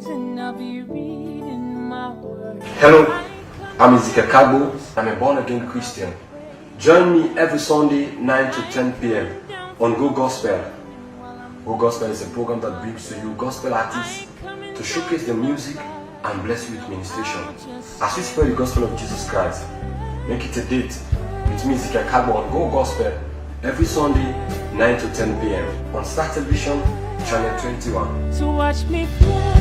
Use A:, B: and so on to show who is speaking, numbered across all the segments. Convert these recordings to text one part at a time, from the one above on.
A: Hello, I'm Ivory Coast. I'm a born-again Christian. Join me every Sunday 9 to 10 p.m. on Go Gospel. Go Gospel is a program that brings to you gospel artists to showcase the music and bless you with ministration. As we spread the gospel of Jesus Christ, make it a date with me, Ivory Coast, on Go Gospel every Sunday 9 to 10 p.m. on Star Television, Channel 21.
B: To watch me fly.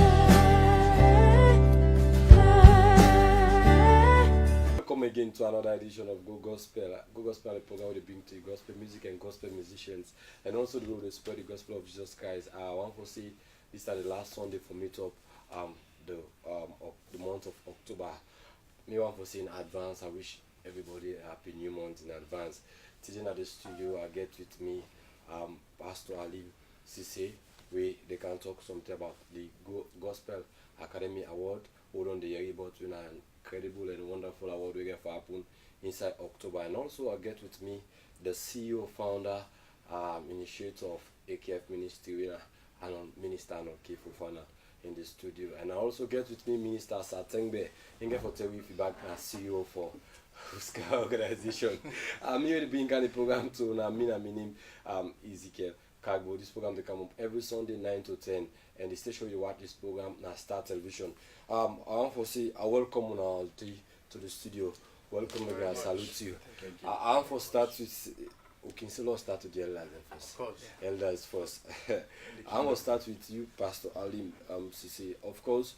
A: Welcome again to another edition of Go Gospel. Go Gospel, a program where they bring to you gospel music and gospel musicians, and also the road to spread the gospel of Jesus Christ. I want to say this is the last Sunday for meetup, the month of October. Me want to say in advance, I wish everybody a happy new month in advance. Today at the studio, I get with me Pastor Ali Sesay, where they can talk something about the Gospel Academy Award. Hold on the year about an incredible and wonderful award we get for happen inside October. And also I get with me the CEO, founder, initiator of AKF Ministry and Minister Fofanah in the studio. And I also get with me Minister Satengbe, and for tell you feedback as CEO for WASSCE organization. I'm here to be in the program too. Now, my name Ivory Coast. This program they come up every Sunday 9 to 10, and the station you watch this program na Star Television. I want to say I welcome you to the studio. Welcome again, I salute you. I want to start with we can still start with the elders first.
C: Of course.
A: Yeah. Elders first. I want to start with you, Pastor Ali Sesay. Of course,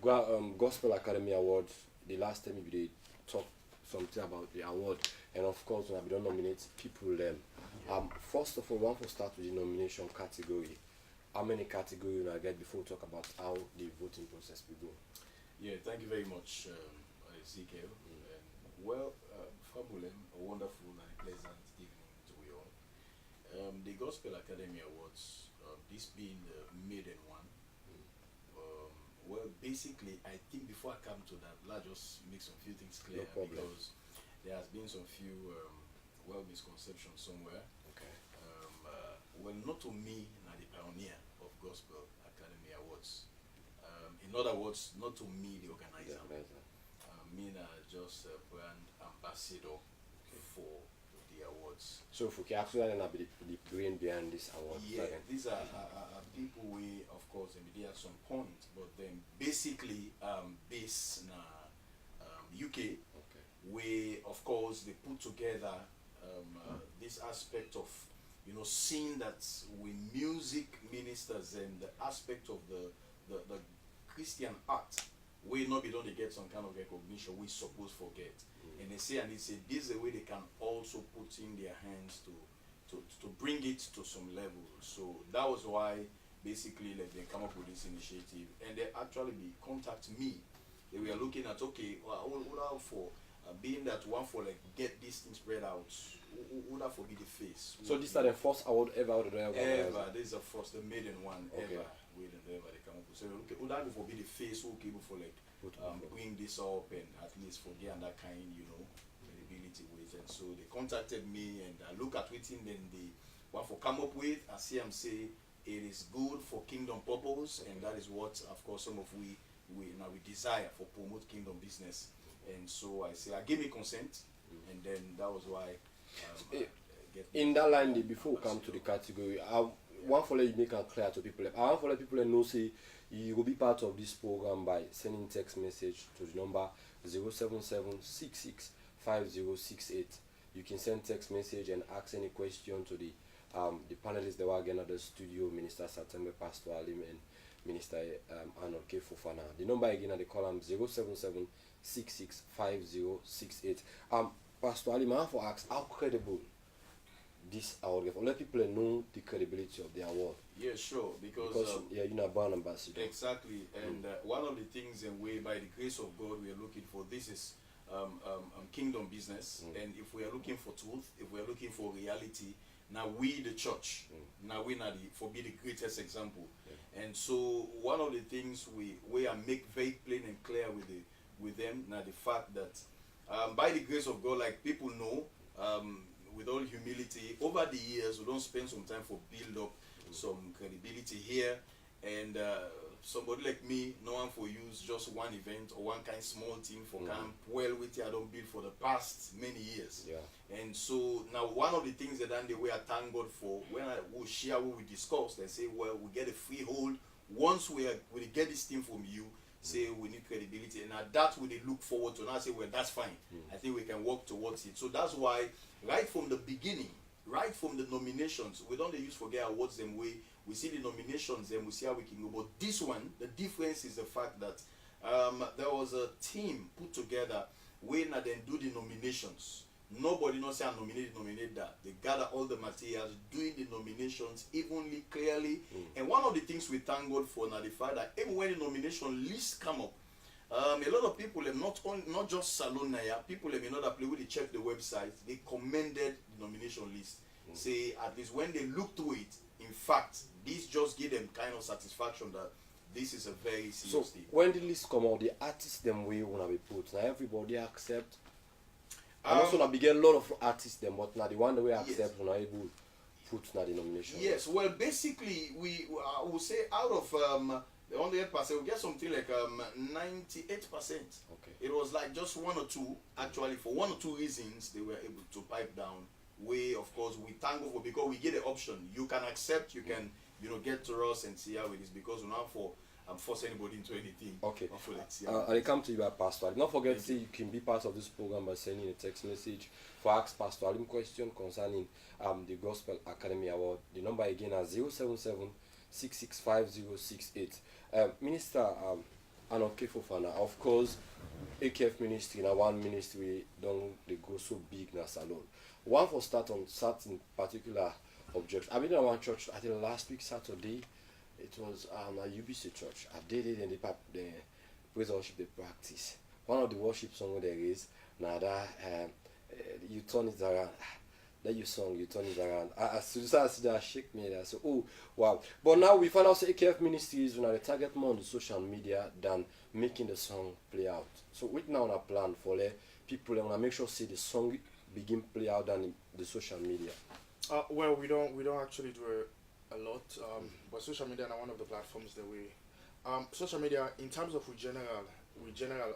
A: Gospel Academy Award. The last time we did talk something about the award, and of course when we don't nominate people then. First of all, one for start with the nomination category. How many categories you get before we talk about how the voting process will go?
C: Yeah, thank you very much, Ezekiel. Well, fabulous, a wonderful and pleasant evening to you all. The Gospel Academy Awards, this being the maiden one. Well, basically, I think before I come to that, let's just make some few things clear, because there has been some few misconceptions somewhere.
A: Okay.
C: Well, not to me, not the pioneer of Gospel Academy Awards. In other words, not to me, the organizer. Me, just a brand ambassador for the awards.
A: So, if we can actually be the brain behind this award.
C: Yeah, these are people we, of course, they at some point, but then basically based in UK, we, of course, they put together this aspect of, seeing that we music ministers and the aspect of the Christian art, we not be done to get some kind of recognition we suppose forget. And they say this is the way they can also put in their hands to bring it to some level. So that was why basically they come up with this initiative, and they actually contact me. They were looking at, okay, well, what for being that one for get these things spread out, would that for be the face?
A: So this is the first award ever?
C: Ever. This is the first, the maiden one ever. Ever they come up with. So okay, would that for be the face who came for bring this up and at least for getting that kind, credibility with. And so they contacted me, and I look at it, and then they want for come up with. I see them say it is good for kingdom purpose, and that is what, of course, some of we desire for promote kingdom business. And so I say, I gave me consent, and then that was why.
A: In that line, before we come to the category, I want to let you make it clear to people. I want to let people know, say, you will be part of this program by sending text message to the number 077665068. You can send text message and ask any question to the panelists that were again at the studio, Minister Satengbe, Pastor Alim, and Minister Arnold Fofanah. The number again at the column 077665068. Pastor Alim, I have to ask, how credible this award is? Let people know the credibility of the award.
C: Yeah, sure, because
A: you're a brand ambassador.
C: Exactly, and one of the things in way, by the grace of God, we are looking for, this is kingdom business, and if we are looking for truth, if we are looking for reality, now we the church, now we not be the greatest example. And so one of the things we are make very plain and clear with them, now the fact that by the grace of God, like people know, with all humility, over the years we don't spend some time for build up some credibility here, and somebody like me, no one for use just one event or one kind small team for camp. Well, with I don't build for the past many years.
A: Yeah.
C: And so now one of the things that then the way I thank God for when I will share what we discussed and say, well, we get a freehold once we get this thing from you. Say we need credibility, and at that we look forward to. Now say, well, that's fine. I think we can work towards it. So that's why right from the beginning, right from the nominations, we don't use forget awards them way. We see the nominations and we see how we can go. But this one, the difference is the fact that there was a team put together when I then do the nominations. Nobody knows say I nominate that. They gather all the materials, doing the nominations evenly, clearly. And one of the things we thank God for now the fact that even when the nomination list come up, a lot of people have not just Salon Naya, people have in other place when they check the website, they commended the nomination list. Say at least when they look through it, in fact, this just give them kind of satisfaction that this is a very serious thing.
A: When the list come out, the artists them way wanna be put. Now everybody accept. And also now begin a lot of artists them, but now the one that we accept when able put now the nomination.
C: Yes, well basically we will say out of the 100% we get something like 98%.
A: Okay.
C: It was like just one or two actually for one or two reasons they were able to pipe down. We of course we thank God for because we get the option. You can accept, you can get to us and see how it is because we're not force anybody into anything.
A: Okay.
C: I
A: come to you by Pastor. Don't forget to say you can be part of this program by sending a text message for Ask Pastor Alim question concerning the Gospel Academy Award. The number again is 077-665068. Minister Arnold Fofanah, of course, AKF ministry now one ministry don't they go so big na salon. One for start on certain particular objects. I've been in one church I think last week Saturday. It was a UBC church. I did it in the praise worship they practice. One of the worship songs there is now that you turn it around. That you song, you turn it around. As soon as I see that shake me, I say, oh wow. But now we find out AKF ministries when they target more on the social media than making the song play out. So we now on a plan for people want to make sure see the song begin play out than the social media.
B: Well, we don't actually do a lot, but social media are one of the platforms that we social media in terms of general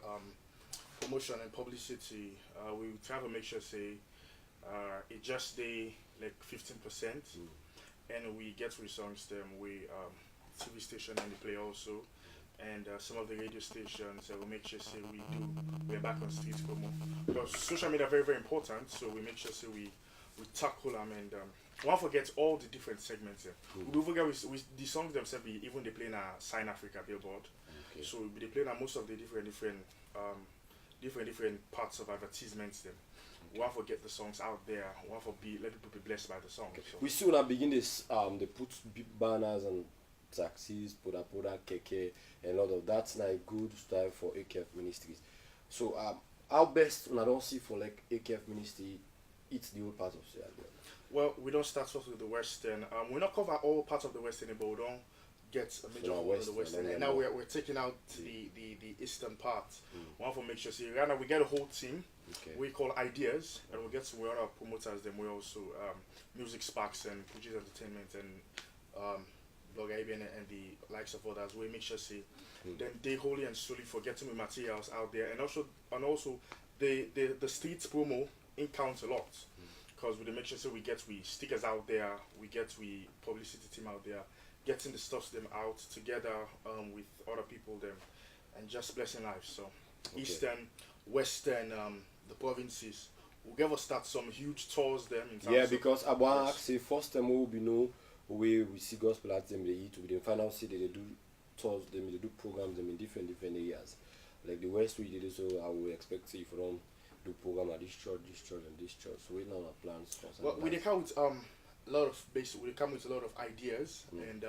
B: promotion and publicity, we try to make sure say it just stay like 15%, and we get songs them we TV station and they play also, and some of the radio stations we make sure say we're back on street promo because social media are very very important, so we make sure say we tackle them and one forget all the different segments. We forget with the songs themselves. Even they play in a Sign Africa Billboard, so they play in most of the different parts of advertisements. Them one forget the songs out there. One for let people be blessed by the song.
A: Okay. So. We still not begin this. They put big banners and taxis, poda keke, and a lot of that's not a good style for AKF ministries. So how best when I don't see for like AKF ministry, it's the whole part of Sierra Leone.
B: Well, we don't start off with the Western. We not cover all parts of the Western, but we don't get a major part of the Western. And now we're taking out the Eastern part. We want to make sure. See, right now we get a whole team. We call Ideas, and we get some other promoters. Then we also Music Sparks and Pujis Entertainment and Blog IBN and the likes of others. We make sure see then they wholly and solely for getting the materials out there, and also the streets promo counts a lot. Because we make sure so we stickers out there, we publicity team out there, getting the stuff them out together with other people them, and just blessing lives. So Eastern, Western, the provinces, we'll give us start some huge tours them. In terms
A: because I want to say first time we will be know where we see gospel at them they eat. We then find out see they do tours them, they do programs them in different areas. Like the West we did so I would expect to see from. Do program at this church, and this church. So we now have plans.
B: Well, we come with we come with a lot of ideas and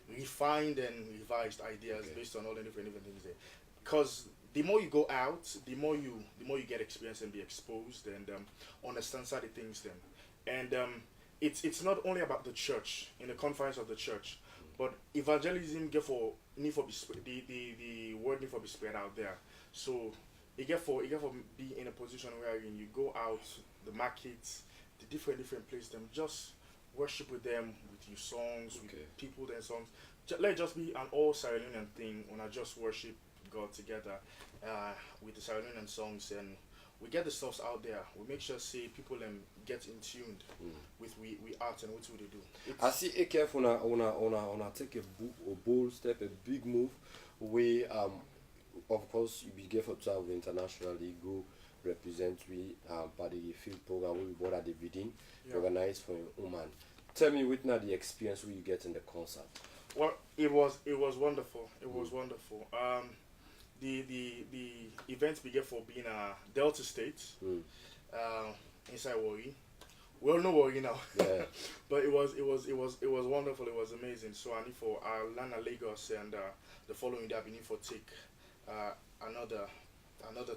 B: refined and revised ideas based on all the different things there. Because the more you go out, the more you get experience and be exposed and understand certain things. Then, and it's not only about the church in the confines of the church, but evangelism the word need for be spread out there. So. You get for be in a position where you go out the markets, the different places, them just worship with them, with your songs, with people, their songs. Let it just be an all Sierra Leonean thing when I just worship God together with the Sierra Leonean songs, and we get the stuffs out there. We make sure people get in tuned with we art and what they do.
A: I see AKF on take a bold step, a big move. We of course you be careful to travel internationally, go represent we by the field program we bought at the bidding organized for Oman. Tell me what now the experience you get in the concert.
B: Well, it was wonderful. It was wonderful. The events began for being a Delta State inside Warri. We all know Warri now. Yeah. But it was wonderful. It was amazing. So I need for Lana Lagos, and the following day I need for take another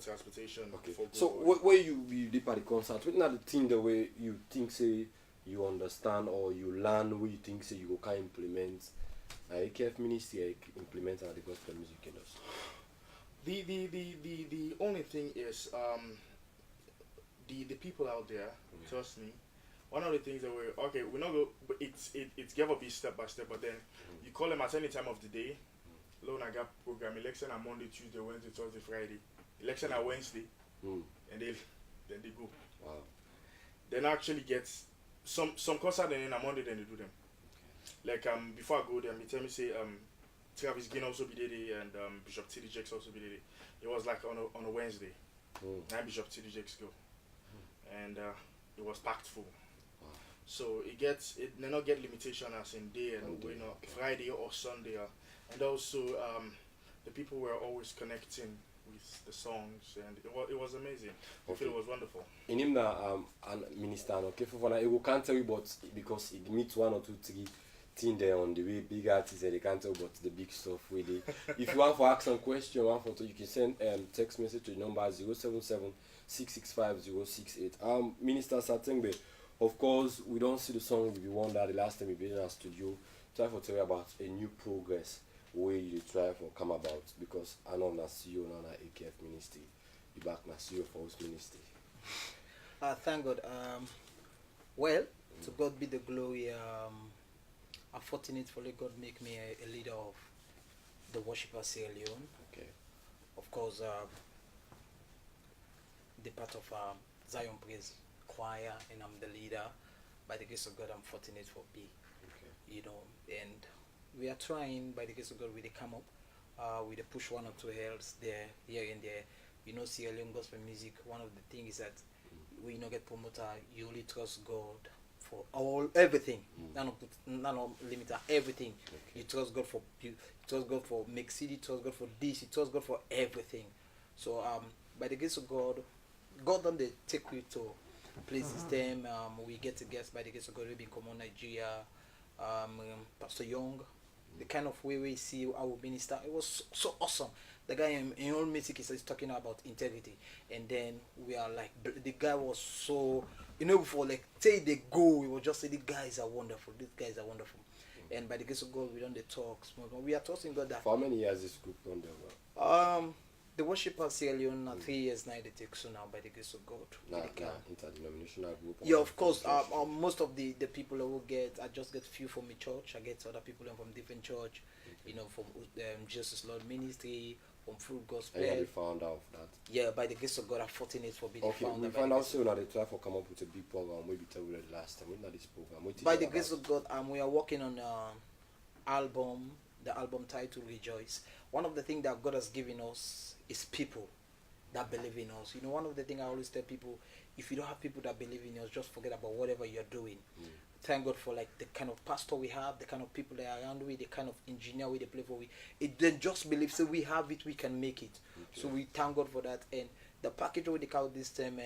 B: transportation. Okay.
A: So where you did at the concert, what not the thing the way you think say you understand or you learn where you think say you can implement AKF Ministry implement the gospel music industry?
B: The only thing is the people out there, trust me. One of the things that we're not go, but it's gonna be step by step. But then you call them at any time of the day. Leone I got program election on Monday, Tuesday, Wednesday, Thursday, Friday. Election on Wednesday, and then they go. Wow. Then actually get some concert, and then on Monday then they do them. Okay. Like before I go there, tell me say Travis Gain also be there, and Bishop T.D. Jakes also be there. It was like on a Wednesday. Now Bishop T.D. Jakes go, and it was packed full. Wow. So it may not get limitation as in day and Friday or Sunday, and also the people were always connecting with the songs, and it was amazing. I feel it was wonderful. In him
A: and Minister Fofanah, it can't tell you about because it meets 1 or 2, 3 things there on the way big artists and they can't tell about the big stuff really. If you want to ask some question, you can send text message to the number 077-665-068. Minister Satengbe, of course we don't see the song we wonder the last time we been in our studio. Try to tell you about a new progress where you try for come about, because I know na CEO na AKF Ministry, you back na CEO for us Ministry.
D: Thank God. Well, to God be the glory. I'm fortunate for God make me a leader of the worshiper Sierra Leone.
A: Okay.
D: Of course, the part of Zion Praise Choir, and I'm the leader. By the grace of God, I'm fortunate for be. Okay. You know, and we are trying, by the grace of God, we come up, we push 1 or 2 hells there, here and there. You know, Sierra Leone gospel music, one of the things is that we not get promoter, you only trust God for everything. None of limit everything. Okay. You trust God for make city, you trust God for this, you trust God for everything. So by the grace of God don't they take you to places them. We get to guests by the grace of God. We've been common Nigeria, Pastor Young. The kind of way we see our minister, it was so awesome. The guy in all music is talking about integrity, and then we are like, the guy was so, before like say they go, we will just say the guys are wonderful. These guys are wonderful, and by the grace of God, we don't the talks. We are trusting God that.
A: For how many years this group on there?
D: The worshippers Sierra Leone 3 years now they take so now by the grace of God.
A: Interdenominational group.
D: Yeah, of course. Most of the people I will get, I just get few from the church. I get other people from different church, from Jesus Lord Ministry, from Full Gospel.
A: And you found out that.
D: Yeah, by the grace of God, I'm fortunate for being found.
A: We found out soon that they try to come up with a big program. Maybe tell you the last time. Not this program.
D: By the grace of God, we are working on album. The album title Rejoice. One of the things that God has given us is people that believe in us. One of the things I always tell people, if you don't have people that believe in us, just forget about whatever you're doing. Thank God for like the kind of pastor we have, the kind of people that are around with, the kind of engineer we play for. They just believe, so we have it, we can make it. Okay. So we thank God for that. And the package we take out this time,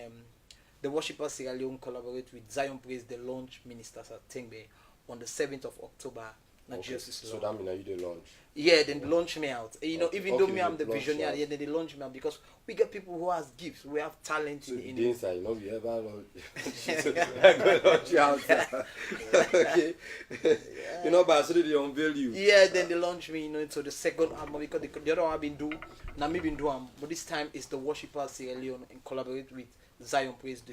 D: the worshippers Sierra Leone collaborate with Zion Praise, the launch ministers at Tengbe on the 7th of October.
A: Okay. So that means you the launch.
D: Yeah, then launch me out. Even though me I'm the visionary, yeah, then they launch me out because we get people who has gifts, we have talent
A: so in the inside. We ever launch. Launch you out. Okay.
D: Yeah.
A: But so they unveil you.
D: Yeah, then they launch me. So the second album, because the other one I've been doing, now me been doing, but this time it's the worshippers Sierra Leone and collaborate with Zion Praise.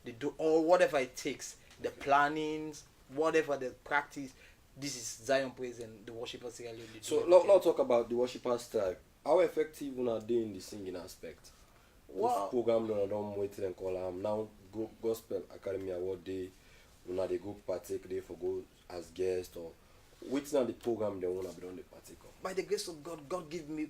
D: They do all whatever it takes, the plannings, whatever the practice, this is Zion Praise and the worshippers really.
A: So let's talk about the worshippers strike. How effective are they in the singing aspect?
D: Well,
A: Program don't wait and call now Gospel Academy Award Day. They go partake there for go as guest or what's now the program they wanna be on the partake of.
D: By the grace of God, God give me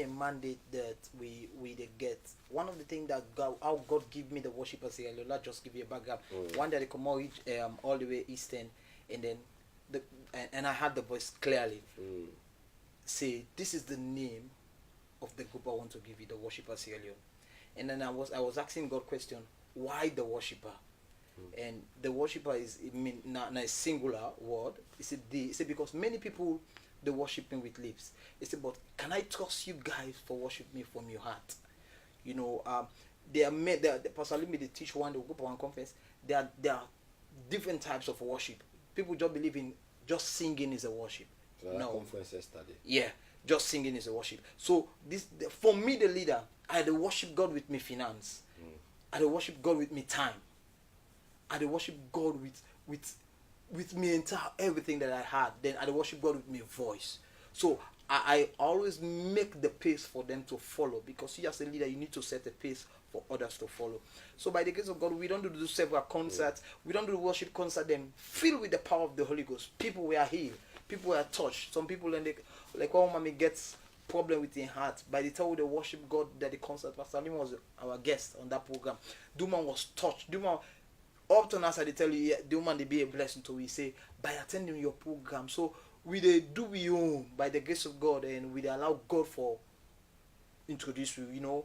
D: a mandate that we they get. One of the things that how God give me the worshippers here, I'll just give you a background. One day they come out all the way eastern, and then and I had the voice clearly say, this is the name of the group I want to give you, the worshippers here. And then I was asking God question, why the worshipper? And the worshipper is not a singular word. He said because many people they worship me with lips. He said, but can I trust you guys for worship me from your heart? You know, they are made. The Pastor Limit they teach one. They go for one conference. There are different types of worship. People just believe in just singing is a worship.
A: So no conference yesterday.
D: Yeah, just singing is a worship. So for me, the leader, I had to worship God with me finance. I had to worship God with me time. I had to worship God with me entire everything that I had. Then I had to worship God with my voice. So I always make the pace for them to follow, because you as a leader, you need to set a pace for others to follow. So by the grace of God, we don't do several concerts. We don't do worship concert. Then filled with the power of the Holy Ghost. People were healed. People were touched. Some people like one mommy gets problem with their heart. By the time they worship God, that the concert, Pastor Lim was our guest on that program. Duma was touched. Duma up to us, I tell you, yeah, the woman they be a blessing to we say by attending your program. So we they do we own by the grace of God, and we allow God for introduce you. You know,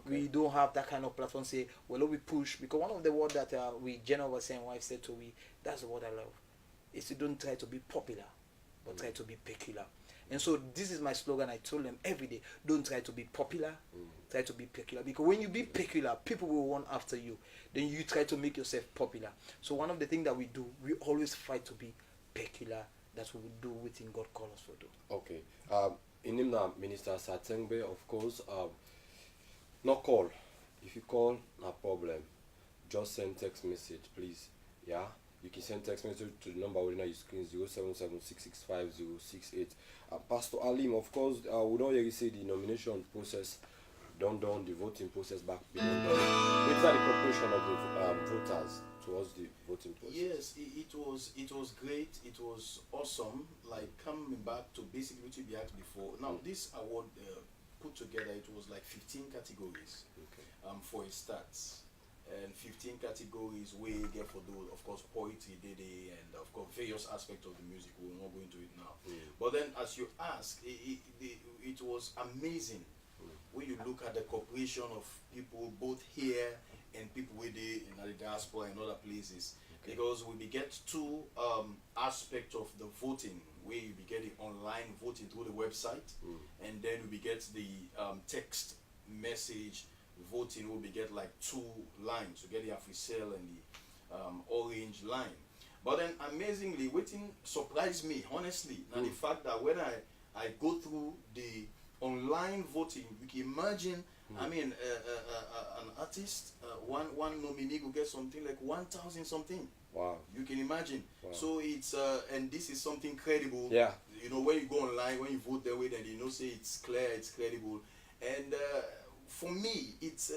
D: we don't have that kind of platform. Say, well, we push, because one of the words that we Jenna was saying, wife said to me, that's the word I love. Is you don't try to be popular, but try to be peculiar. And so this is my slogan. I told them every day, don't try to be popular, try to be peculiar. Because when you be peculiar, people will run after you. Then you try to make yourself popular. So one of the things that we do, we always fight to be peculiar. That's what we do within God call us to do.
A: Okay. In him now, Minister Satengbe, of course, not call. If you call, no problem. Just send text message, please. Yeah? You can send text message to the number within your screen, 077-665-068. Pastor Alim, of course, we don't really say the nomination process done, the voting process back beyond done. What's the cooperation of the voters towards the voting process?
C: Yes, it was great. It was awesome. Like coming back to basically what we had before. Now this award put together, it was like 15 categories. Okay. For a start. And 15 categories we get for those, of course, poetry, and of course various aspects of the music. We're not going to it now. But then, as you ask, it was amazing when you look at the cooperation of people both here and people with in the diaspora and other places. Okay. Because we get two aspects of the voting, where you get the online voting through the website, and then we get the text message voting. Will be get like two lines. You get the Africell and the orange line. But then amazingly, waiting surprised me honestly. Now the fact that when I go through the online voting, you can imagine. I mean, an artist, one nominee will get something like 1,000 something.
A: Wow. You
C: can imagine. Wow. So it's and this is something credible.
A: Yeah.
C: You know, when you go online, when you vote that way, then you know say it's clear, it's credible, and. For me, it's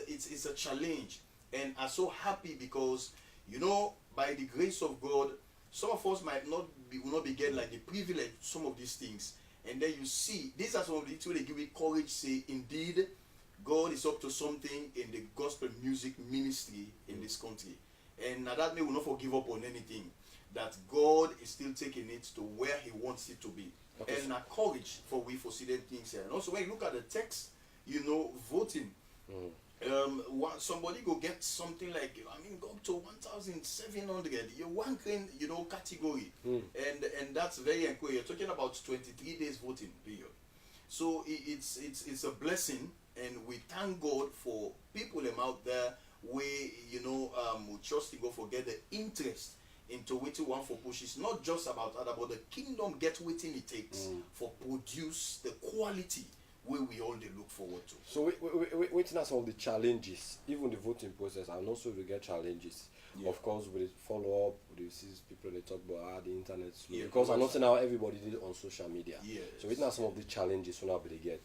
C: a challenge, and I'm so happy because, you know, by the grace of God, some of us will not be getting like the privilege some of these things, and then you see these are some of the things they give me courage. Say indeed, God is up to something in the gospel music ministry in this country, and that may will not forgive up on anything. That God is still taking it to where He wants it to be, and courage for we for see them things here. And also when you look at the text. You know, voting. Somebody go get something like go up to 1,700. You one can category, and that's very encouraging. You're talking about 23 days voting period. So it's a blessing, and we thank God for people out there. We we trust to go forget the interest into what you want for push. It's not just about other, but the kingdom get waiting it takes for produce the quality. Where we all look forward to.
A: So waiting us all the challenges, even the voting process, and also we get challenges. Of course, with follow up, we see people they talk about the internet slow.
C: Yeah,
A: because I know now everybody did it on social media.
C: Yes.
A: So it's not some of the challenges when they get.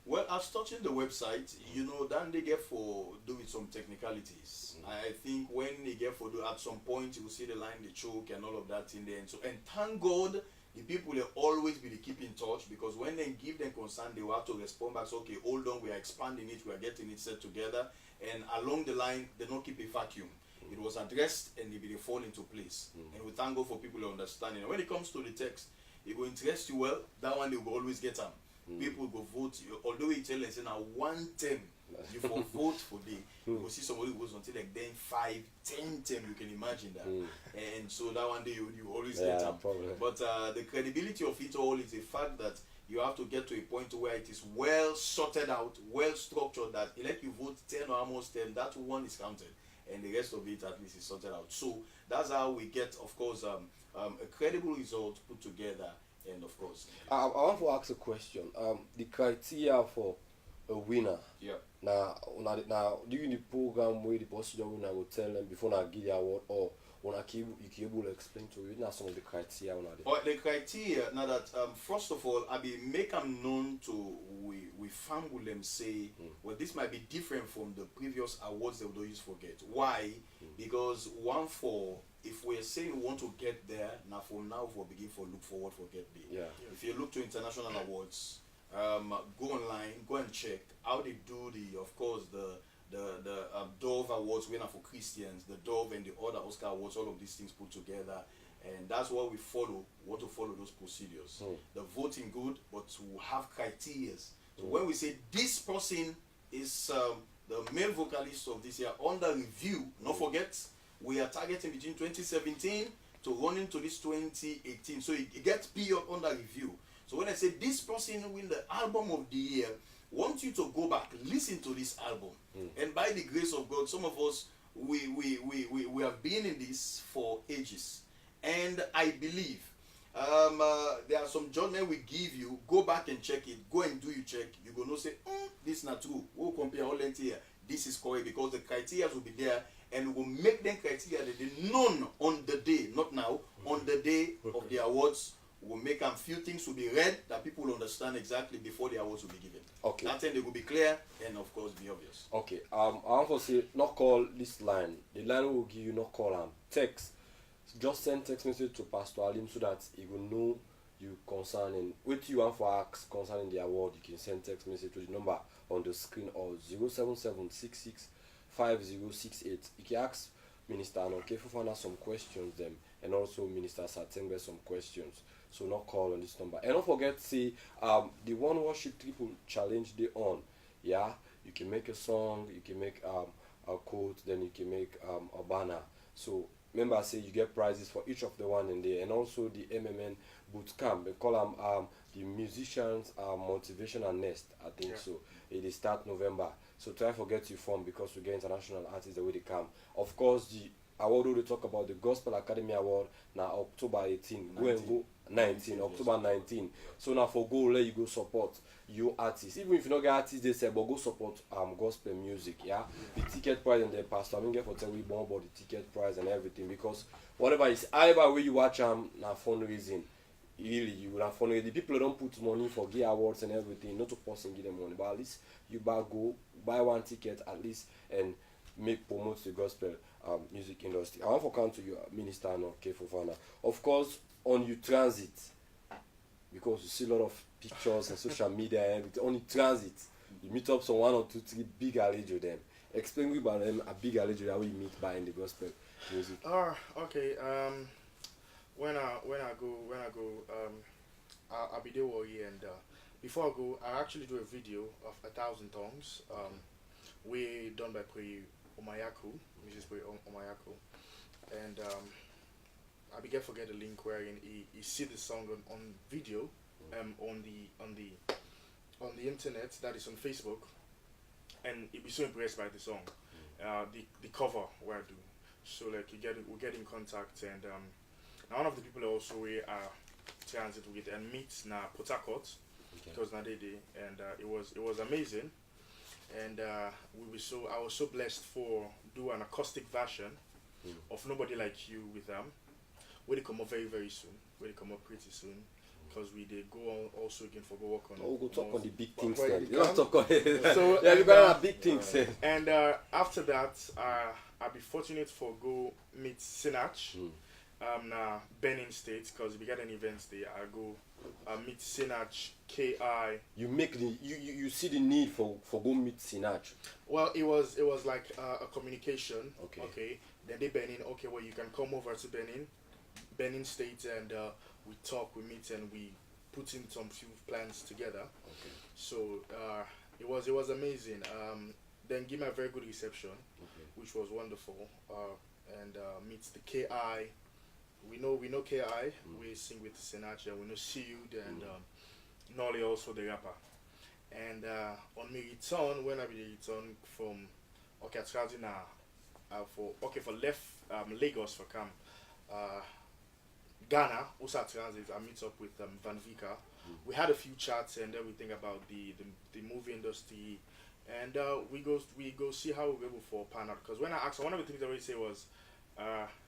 C: Well, as touching the website, you know, then they get for do with some technicalities. I think when they get for do at some point you will see the line, the choke and all of that in there. And so, and thank God the people will always be keep in touch, because when they give them concern, they will have to respond back. So, okay, hold on, we are expanding it, we are getting it set together, and along the line they don't keep a vacuum. It was addressed and they fall into place. And we thank God for people understanding. And when it comes to the text, it will interest you well. That one they will always get them. People go vote. Although you tell them say now 1 term, you for vote for them. You will see somebody who goes until like then 5, 10 term. You can imagine that. And so that one day you always get them. But the credibility of it all is the fact that you have to get to a point where it is well sorted out, well structured, that let you vote 10 or almost 10, that one is counted. And the rest of it at least is sorted out. So that's how we get, of course, a credible result put together. And of course,
A: I want to ask a question. The criteria for a winner.
C: Yeah.
A: Now during the program where the procedure winner will tell them before I give the award, or when you can able to explain to you now some of the criteria.
C: The criteria now that first of all, I be make them known to we family them say well, this might be different from the previous awards that we don't use forget. Why? Because one for if we're saying we want to get there, now for begin for look forward for get there. If you look to international awards, go online, go and check how they do the, of course, the Dove Awards winner for Christians, the Dove and the other Oscar Awards, all of these things put together. And that's what we follow. We want to follow those procedures. The voting good, but to have criteria. So when we say this person is the male vocalist of this year under review, don't forget, we are targeting between 2017 to run into this 2018. So it gets period under review. So when I say this person win the album of the year, want you to go back, listen to this album. And by the grace of God, some of us, we have been in this for ages. And I believe there are some judgment we give you. Go back and check it. Go and do your check. You're going to say, this is not true. We'll compare all here. This is correct, because the criteria will be there. And we will make them criteria that they known on the day, not now, on the day of the awards. We'll make a few things will be read that people will understand exactly before the awards will be given.
A: Okay.
C: That time they will be clear and of course be obvious.
A: Okay. I want to say not call this line. The line will give you not call text. Just send text message to Pastor Alim so that he will know you concerning what you want for ask concerning the award. You can send text message to the number on the screen or 07766 5068. You can ask Minister Arnold Fofanah some questions them, and also Minister Satengbe some questions. So not call on this number. And don't forget, see the One Worship Triple Challenge they on. Yeah, you can make a song, you can make a quote, then you can make a banner. So remember, I say you get prizes for each of the one in there, and also the MMN boot camp. They call them the musicians motivational nest. I think so. It is start November. So try to get your form, because we get international artists the way they come. Of course, the award we talk about, the Gospel Academy Award, now October 18. Go and go 19, October 19. So now for go, let you go support your artists. Even if you don't get artists, they say, but go support gospel music. Yeah, the ticket price and the pastor. I mean, get for tell we born about the ticket price and everything, because whatever is either way you watch now fundraising. Really, you will have fundraising. The people don't put money for gay awards and everything, not to person give them money, but at least you buy one ticket at least and promote the gospel music industry. I want to come to you, Minister Fofanah. Of course, on your transit, because you see a lot of pictures and social media and everything, on your transit, you meet up some 1 or 2, 3 big allegiance them. Explain me about them, a big allegiance that we meet by in the gospel music.
B: Okay. When I go, I'll be there all year, and before I go, I actually do a video of 1,000 tongues. We done by Preye Omayuku, Mrs. Preye Omayuku, and I began forget the link where he see the song on video, on the internet, that is on Facebook, and he be so impressed by the song, the cover where I do. So like we get in contact, and now one of the people also we are transit with and meet na Port Harcourt. It was na day, and it was amazing, and I was so blessed for do an acoustic version of Nobody Like You with them. Where they come up very, very soon. Where they come up pretty soon. Because we did go on also again for go work on.
A: Oh, we'll talk on the big things
B: where
A: then.
B: it
A: Let's
B: come.
A: talk on
B: So,
A: yeah, we got big things.
B: And after that, I'll be fortunate for go meet Sinach. Na Benin State, because we got an event there. I go meet Sinach, KI.
A: You make the you see the need for go meet Sinach.
B: Well, it was like a communication.
A: Okay.
B: Then they Benin. Okay, well you can come over to Benin State, and we talk, we meet, and we put in some few plans together.
A: Okay.
B: So it was amazing. Then give me a very good reception, which was wonderful. And meets the KI. We know KI. We sing with Sinach. We know Shield and Nolly also the rapper. And on my return, when I be return from for left Lagos for come Ghana, also transit, I meet up with Van Vika. We had a few chats and everything about the movie industry, and we go see how we're able for pan out. Because when I asked, one of the things I always say was,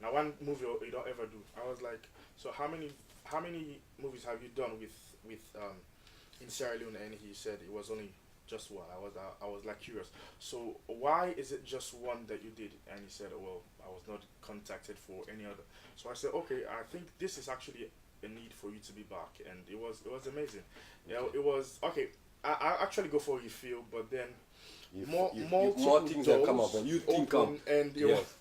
B: now one movie you don't ever do. I was like, so how many movies have you done with in Sierra Leone? And he said it was only just one. I was like curious. So why is it just one that you did? And he said, well, I was not contacted for any other. So I said, okay, I think this is actually a need for you to be back, and it was amazing. Yeah, it was okay. I actually go for refill, but then more
A: things that come up and you think
B: and
A: yes.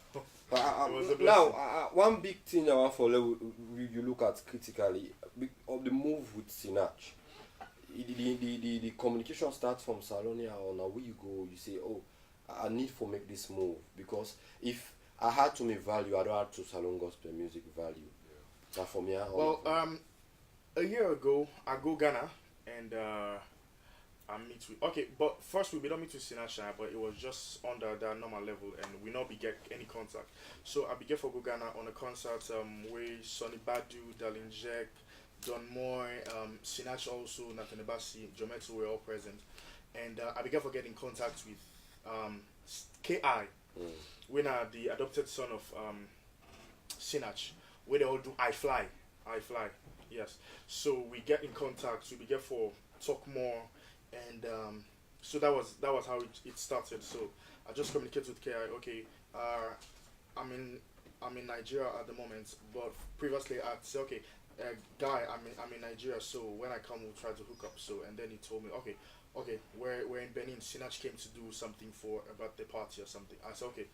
A: Now, one big thing I want for you look at critically of the move with Sinach. The communication starts from Salonia, or now where you go, you say, oh, I need to make this move, because if I had to make value, I don't have to Salon Gospel music value. That for me.
B: Well, a year ago, I go Ghana and I meet with. Okay, but first we don't meet with Sinach, but it was just under that normal level, and we not be get any contact. So I began for go Ghana on a concert where Sonnie Badu, Darlene Zechech, Don Moore, Sinach also, Nathaniel Bassey, Joe Mettle were all present, and I began for getting contact with KI, when the adopted son of Sinach, where they all do I Fly, yes. So we get in contact, so we get for talk more, and so that was how it started. So I just communicated with KI. Okay, I'm in Nigeria at the moment, but previously I'd say, okay, guy, I'm in Nigeria, so when I come we'll try to hook up. So and then he told me, okay, we're in Benin. Sinach came to do something for a birthday party or something. I said, okay,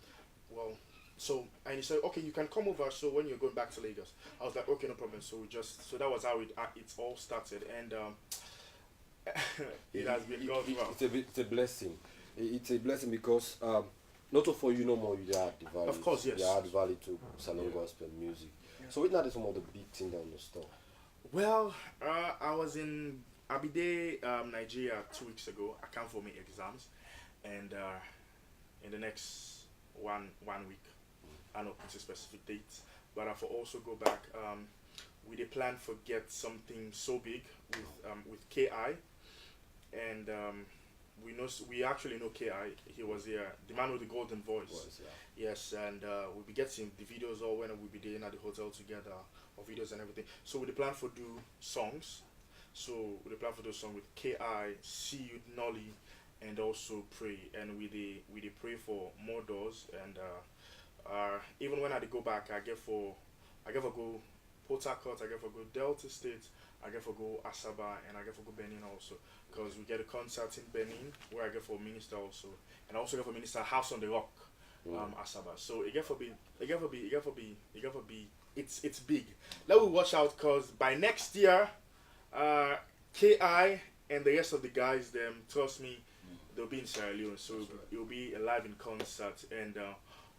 B: well, so and he said, okay, you can come over. So when you're going back to Lagos, I was like, okay, no problem. So so that was how it all started, and it has been God's work.
A: It's a blessing. It's a blessing because not for you no more you add the value.
B: Of course, yes.
A: You add value to Salon Gospel music. Yeah. So what are some of the big things down the store?
B: Well, I was in Abide, Nigeria 2 weeks ago. I can't for my exams, and in the next one week, I don't put a specific date, but I will also go back. We did plan for get something so big with KI, and we actually know KI. He was here, the man with the golden voice. Yes, and we'll be getting the videos all when we'll be there at the hotel together, or videos and everything. So we plan for do songs. So we plan for those songs with KI, See You, Nolly, and also Pray. And we pray for more doors. And even when I go back, I get for go Port Harcourt, I get for go Delta State, I get for go Asaba, and I get for go Benin also, because we get a concert in Benin where I get for minister also, and I also get for minister House on the Rock, Asaba. So it get for be, it's big. Let we watch out, cause by next year, KI and the rest of the guys, them trust me, they'll be in Sierra Leone, so it'll be a live in concert, and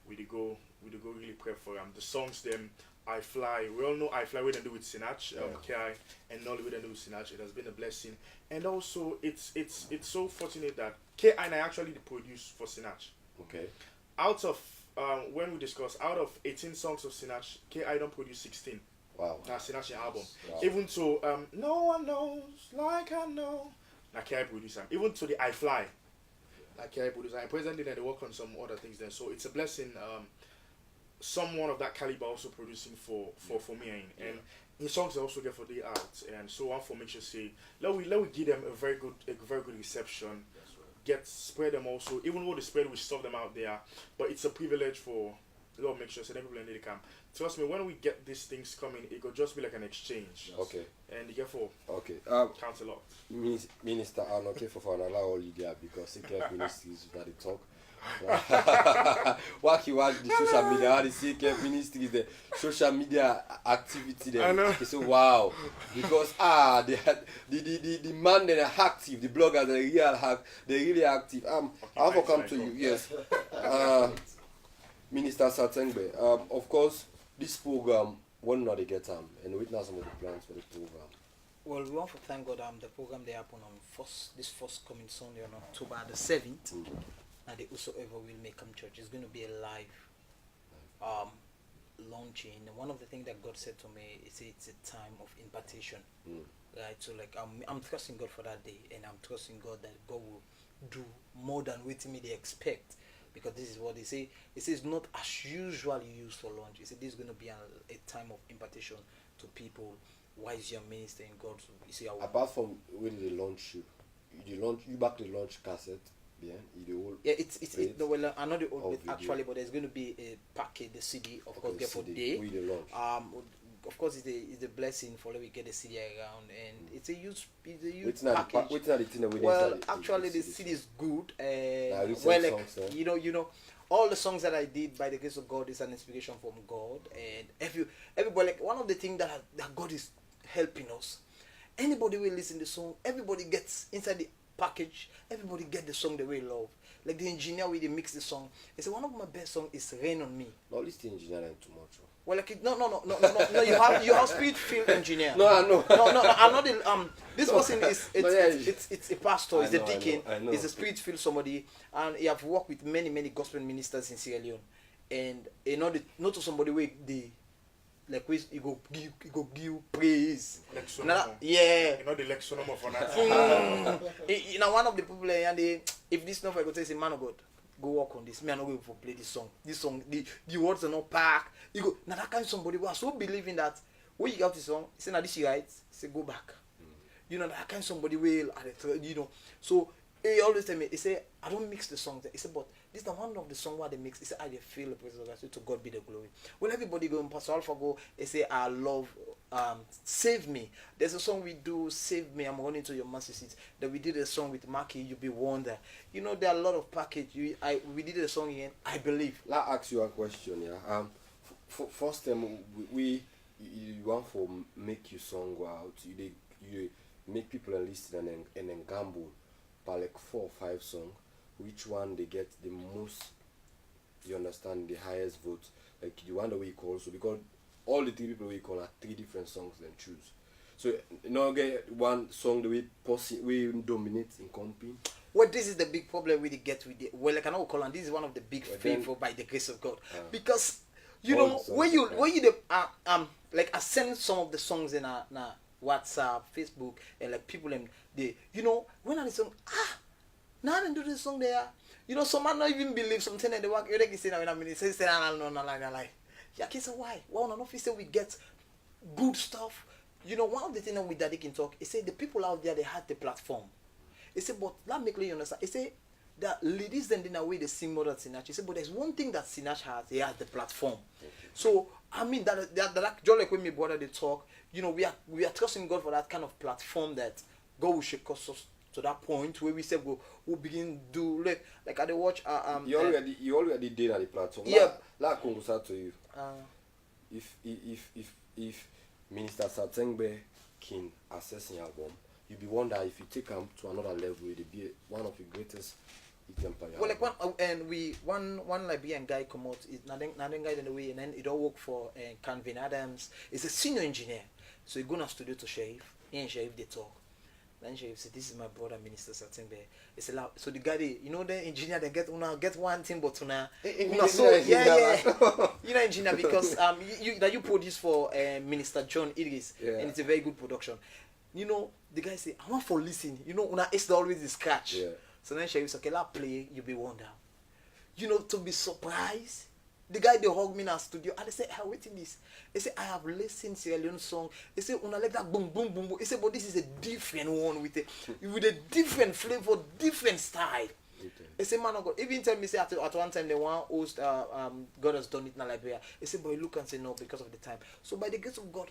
B: we go really prep for them. The songs them. I Fly. We all know I Fly. We didn't do with Sinach, KI, and Nolly. We didn't do with Sinach. It has been a blessing, and also it's so fortunate that KI and I actually produce for Sinach.
A: Okay.
B: Out of when we discuss, out of 18 songs of Sinach, KI don't produce 16.
A: Wow.
B: That's Sinach album.
A: Wow.
B: Even to No One Knows Like I Know. Now KI produce them. Even to the I Fly. Like KI produce. And presently they work on some other things there. So it's a blessing. someone of that caliber also producing for me, and his songs are also get for the out, and so on for make sure say let we give them a very good reception. Spread them also, even though the spread we stuff them out there, but it's a privilege for Lord make sure so people in the camp. Trust me, when we get these things coming, it could just be like an exchange.
A: Okay.
B: And therefore,
A: okay.
B: Counts a lot.
A: Minister Arnold Fofanah all you there because he kept ministries that they talk. What you watch the social media, the CK ministries, the social media activity there. So wow, because the man that are active, the bloggers they're really active. I'll come to you. Yes, Minister Satengbe. Of course, this program will not get and witness some of the plans for the program.
D: Well, we want to thank God. The program they happen on this first coming Sunday on October the 7th. And they whosoever will make come church. It's going to be a live launching. And one of the things that God said to me is it's a time of impartation. Right? So like I'm trusting God for that day, and I'm trusting God that God will do more than what they expect. Because this is what they say. It says not as usual used for launch. It said this is going to be a time of impartation to people. Why is your minister in God? You see,
A: apart from when they launch you back the launch cassette.
D: It's well, I know the old bit actually, but there's going to be a package, the CD, of course, get for day. Of course, it's a blessing for we get the CD around, and it's a huge package. Well, actually, the CD is good. Well, like, you know, all the songs that I did by the grace of God is an inspiration from God, and everybody, like, one of the things that God is helping us. Anybody will listen to the song. Everybody gets inside the package. Everybody get the song the way they love. Like the engineer way they mix the song. They say one of my best songs is "Rain on Me."
A: No, listen engineering too much.
D: Well, like no. You have spirit filled engineer.
A: No, I know.
D: No. I'm not the This person is it's a pastor. It's a deacon.
A: I know.
D: It's a spirit filled somebody, and he have worked with many gospel ministers in Sierra Leone, and not to somebody where they. Like we go give praise. Yeah.
B: You know the lecture number for that.
D: You know one of the people and if this not I go say man of God, go work on this. Me I not going to play this song. This song, the words are not packed. You go now that kind of somebody was so believing that when you got the song, say now this you right, say go back. You know that kind of somebody will so he always tell me, he say, I don't mix the songs. He said, but this is one of the songs where they mix. He said, I feel the presence of God. So to God be the glory. Well, everybody go in Pastor Alpha go, he say, I love Save Me. There's a song we do, Save Me, I'm running to your mercy seat. That we did a song with Marky, You Be Wonder. You know, there are a lot of package. We did a song again, I Believe.
A: Let me ask you a question, yeah. First time you want to make your song go out, you make people listen and then gamble. Like 4 or 5 songs, which one they get the most, you understand, the highest votes, like the one that we call, so because all the 3 people we call are 3 different songs then choose. So now get one song that we dominate in company.
D: Well, this is the big problem we get with it. Well, like I know call and this is one of the big favor by the grace of God. Because you know when you like I send some of the songs in WhatsApp, Facebook, and like people and they, when I listen, now I do this song there. Some man not even believe something that they work. You like say now when I mean, say no, like. Yeah, say why? Well, no, say we get good stuff. One of the things with Daddy can talk, he say the people out there they had the platform. He say, but that make you understand. He say that ladies then in a way they sing more than Sinach. He say, but there's one thing that Sinach has. He has the platform. So I mean that just like when my brother they talk. We are trusting God for that kind of platform that God will shake us to that point where we say we'll begin to do like I watch
A: you already did at the platform.
D: Yeah.
A: Like I to you. If Minister Satengbe can assess your album, you be wonder if you take him to another level, it'll be one of the greatest.
D: Well, like one Liberian guy come out is nothing guy in the way, and then it all work for Calvin Adams. He's a senior engineer, so he go to studio to Sheriff. He and Sheriff they talk. Then Sheriff say, "This is my brother, Minister Satingbe." He say, "So the guy, the engineer, they get one thing, but so yeah, engineer because you produce for Minister John Idris, and it's a very good production. The guy say, I want for listen. It's always the scratch."
A: Yeah.
D: So then Sheriff said, okay, let's play You Be Wonder. To be surprised, The guy they hug me in our studio and they say, "How waiting this?" They say, "I have listened Sierra Leone song." They say, "Una like that boom boom boom boom." They say, "But this is a different one with a different flavor, different style." They say, "Man of God," even tell me say at one time they want host God Has Done It in Liberia. They say, "But you look and say no because of the time." So by the grace of God,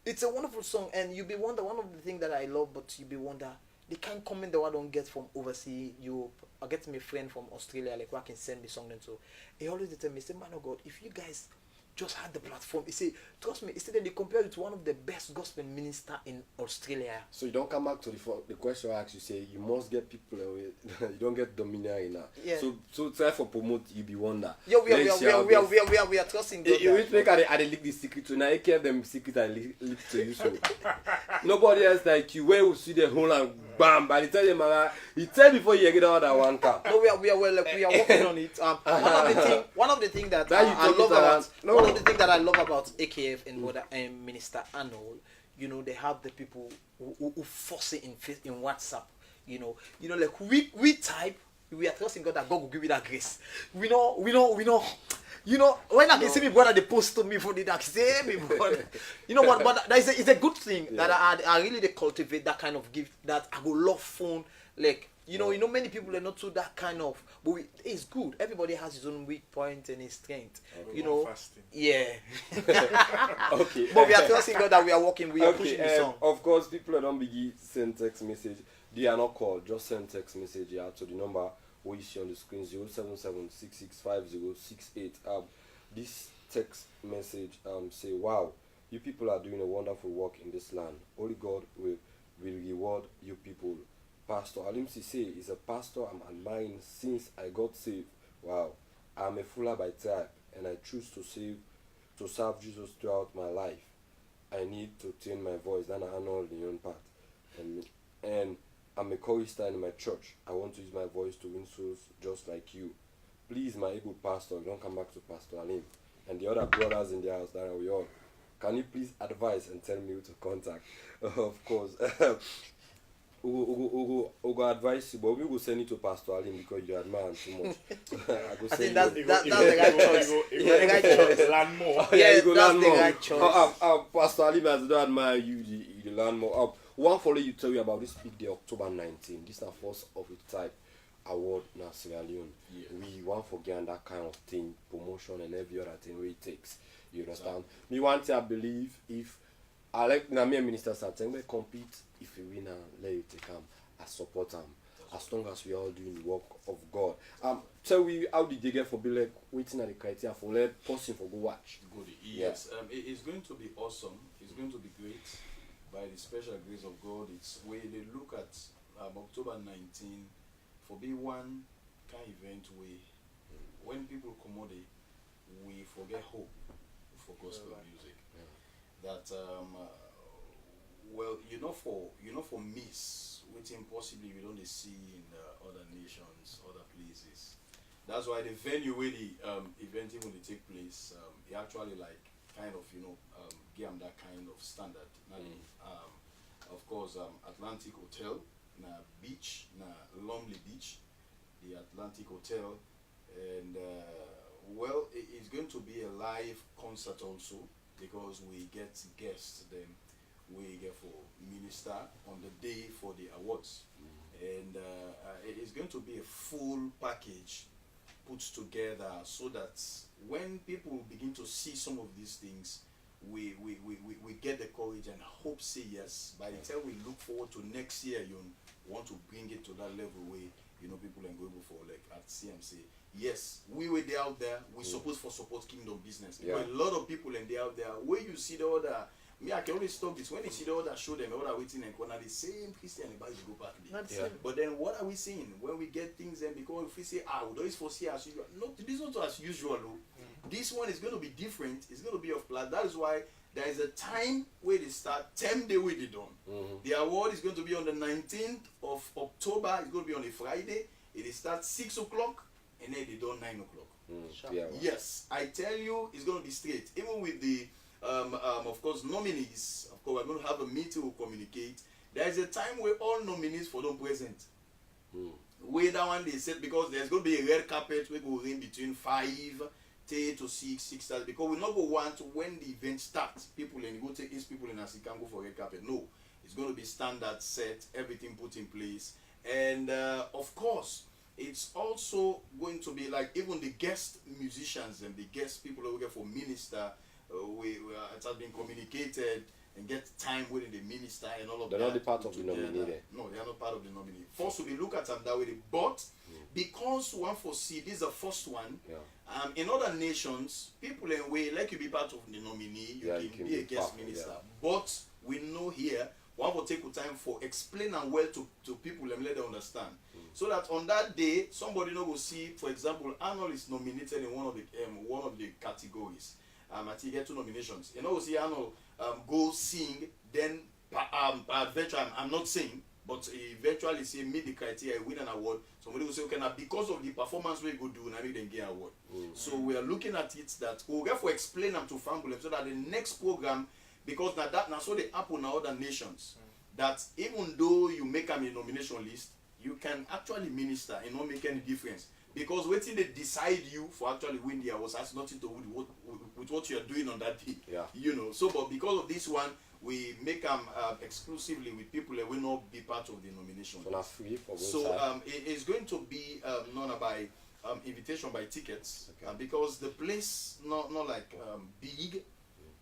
D: it's a wonderful song, and you be wonder one of the things that I love, but you be wonder the kind of comment that I don't get from overseas Europe. I get me a friend from Australia, like who can send me something to. He always tell me, say, "Man of God, if you guys just had the platform," he say, "Trust me," he said that they compare it to one of the best gospel minister in Australia.
A: So you don't come back to the question I asked you, say you must get people away. You don't get domineer in that.
D: Yeah.
A: So try for promote you be wonder.
D: Yeah, we are trusting God.
A: You make I leak the secret to now. I care them secret and leak to you. So nobody else like you. Where we see the whole and bam. By the time you man, he tell before you get out that one car.
D: No, we are working on it. One of the things that I love about one of the things that I love about AKF and Minister Arnold, you know, they have the people who force it in WhatsApp. You know, like we type, we are trusting God that God will give you that grace. We know. You know, when I can see me brother, they post to me for the dark, say me brother. You know what? But it's a good thing that I really they cultivate that kind of gift that I go love phone like. You know, many people are not to that kind of, but it's good. Everybody has his own weak point and his strength. Okay. You know, yeah.
A: Okay.
D: But we are trusting God that we are working. We are pushing the song.
A: Of course, people don't begin send text message. They are not called. Just send text message to the number we see on the screen 077-6650-68. This text message say, "Wow, you people are doing a wonderful work in this land. Only God will reward you people." Pastor Alimsi say is a pastor I'm admiring since I got saved. Wow, I'm a Fourah by type and I choose to serve Jesus throughout my life. I need to tune my voice. Then I know the own part. And I'm a chorister in my church. I want to use my voice to win souls just like you. Please, my able pastor, don't come back to Pastor Alim and the other brothers in the house that are we all. Can you please advise and tell me who to contact? Of course. Ugo advise you, but we will send it to Pastor Alim because you admire him too much.
D: I think that's the right choice. The right choice.
B: Learn more.
D: Yeah, that's the right choice.
A: Pastor Alim, as don't admire you, you learn more. One follow you tell you about this big day, October 19. This is the first of its type award in Sierra Leone. Yeah. We want forget that kind of thing, promotion and every other thing where it takes. You understand? Me want to believe if I like me minister something we compete. If you win, let you take him. I support him. As long as we all doing the work of God. Tell we how did they get for be like waiting at the criteria for let person for go watch.
C: Good. Yes. It's going to be awesome. It's going to be great. By the special grace of God, it's where they look at October 19 for be one kind of event where when people come out, we forget hope for gospel music. That well, for miss waiting possibly we don't see in other nations, other places. That's why the venue where the event even they take place, it actually like kind of give them that kind of standard. Of course, Atlantic Hotel, na beach, na Lonely Beach, the Atlantic Hotel, and well, it's going to be a live concert also because we get guests. Then we get for minister on the day for the awards, and it's going to be a full package put together so that when people begin to see some of these things, we get the courage and hope say yes. By the time we look forward to next year, you want to bring it to that level where people are going for like at CMC. Yes, we were there out there. We supposed for support kingdom business. Yeah. But a lot of people in there out there where you see the other. I can only stop this when you see the other show them the other waiting and corner the same Christian and Bible go back there. But then what are we saying when we get things in? Because if we say we don't foresee as usual. No, this is not as usual. This one is going to be different. It's going to be of class. That is why there is a time where they start, 10 days where they done. The award is going to be on the 19th of October. It's going to be on a Friday. It starts 6 o'clock and then they done 9 o'clock. Yes, I tell you, it's going to be straight. Even with the, of course, nominees, of course, we're going to have a meeting to communicate. There is a time where all nominees for them present. Where that one they said, because there's going to be a red carpet where go in between 5 10 to 6:30, because we not go want when the event starts, people and go take his people in as he can go for red carpet. No, it's going to be standard set, everything put in place, and of course, it's also going to be like even the guest musicians and the guest people who get for minister. It has been communicated and get time with the minister and all of that.
A: They're not the part of the nominee.
C: No, they are not part of the nominee. First, we look at them that way, but because one foresee this is the first one.
A: Yeah.
C: In other nations, people in way like you be part of the nominee, you can be a guest minister. Yeah. But we know here one will take time for explain and well to people and let them understand. So that on that day, somebody will see, for example, Arnold is nominated in one of the categories. I think he get 2 nominations. We see Arnold go sing, then virtually I'm not saying, but eventually say meet the criteria, win an award. Somebody will say, okay, now because of the performance we go do, now we then get an award. So we are looking at it that we'll therefore explain them to family so that the next program, because now so they happen in other nations, that even though you make a nomination list, you can actually minister and not make any difference. Because waiting they decide you for actually win the awards has nothing to do with what you are doing on that day.
A: Yeah.
C: So but because of this one, we make them exclusively with people that will not be part of the nomination.
A: So not free for both
C: sides. It's going to be known by invitation by tickets, because the place not like big.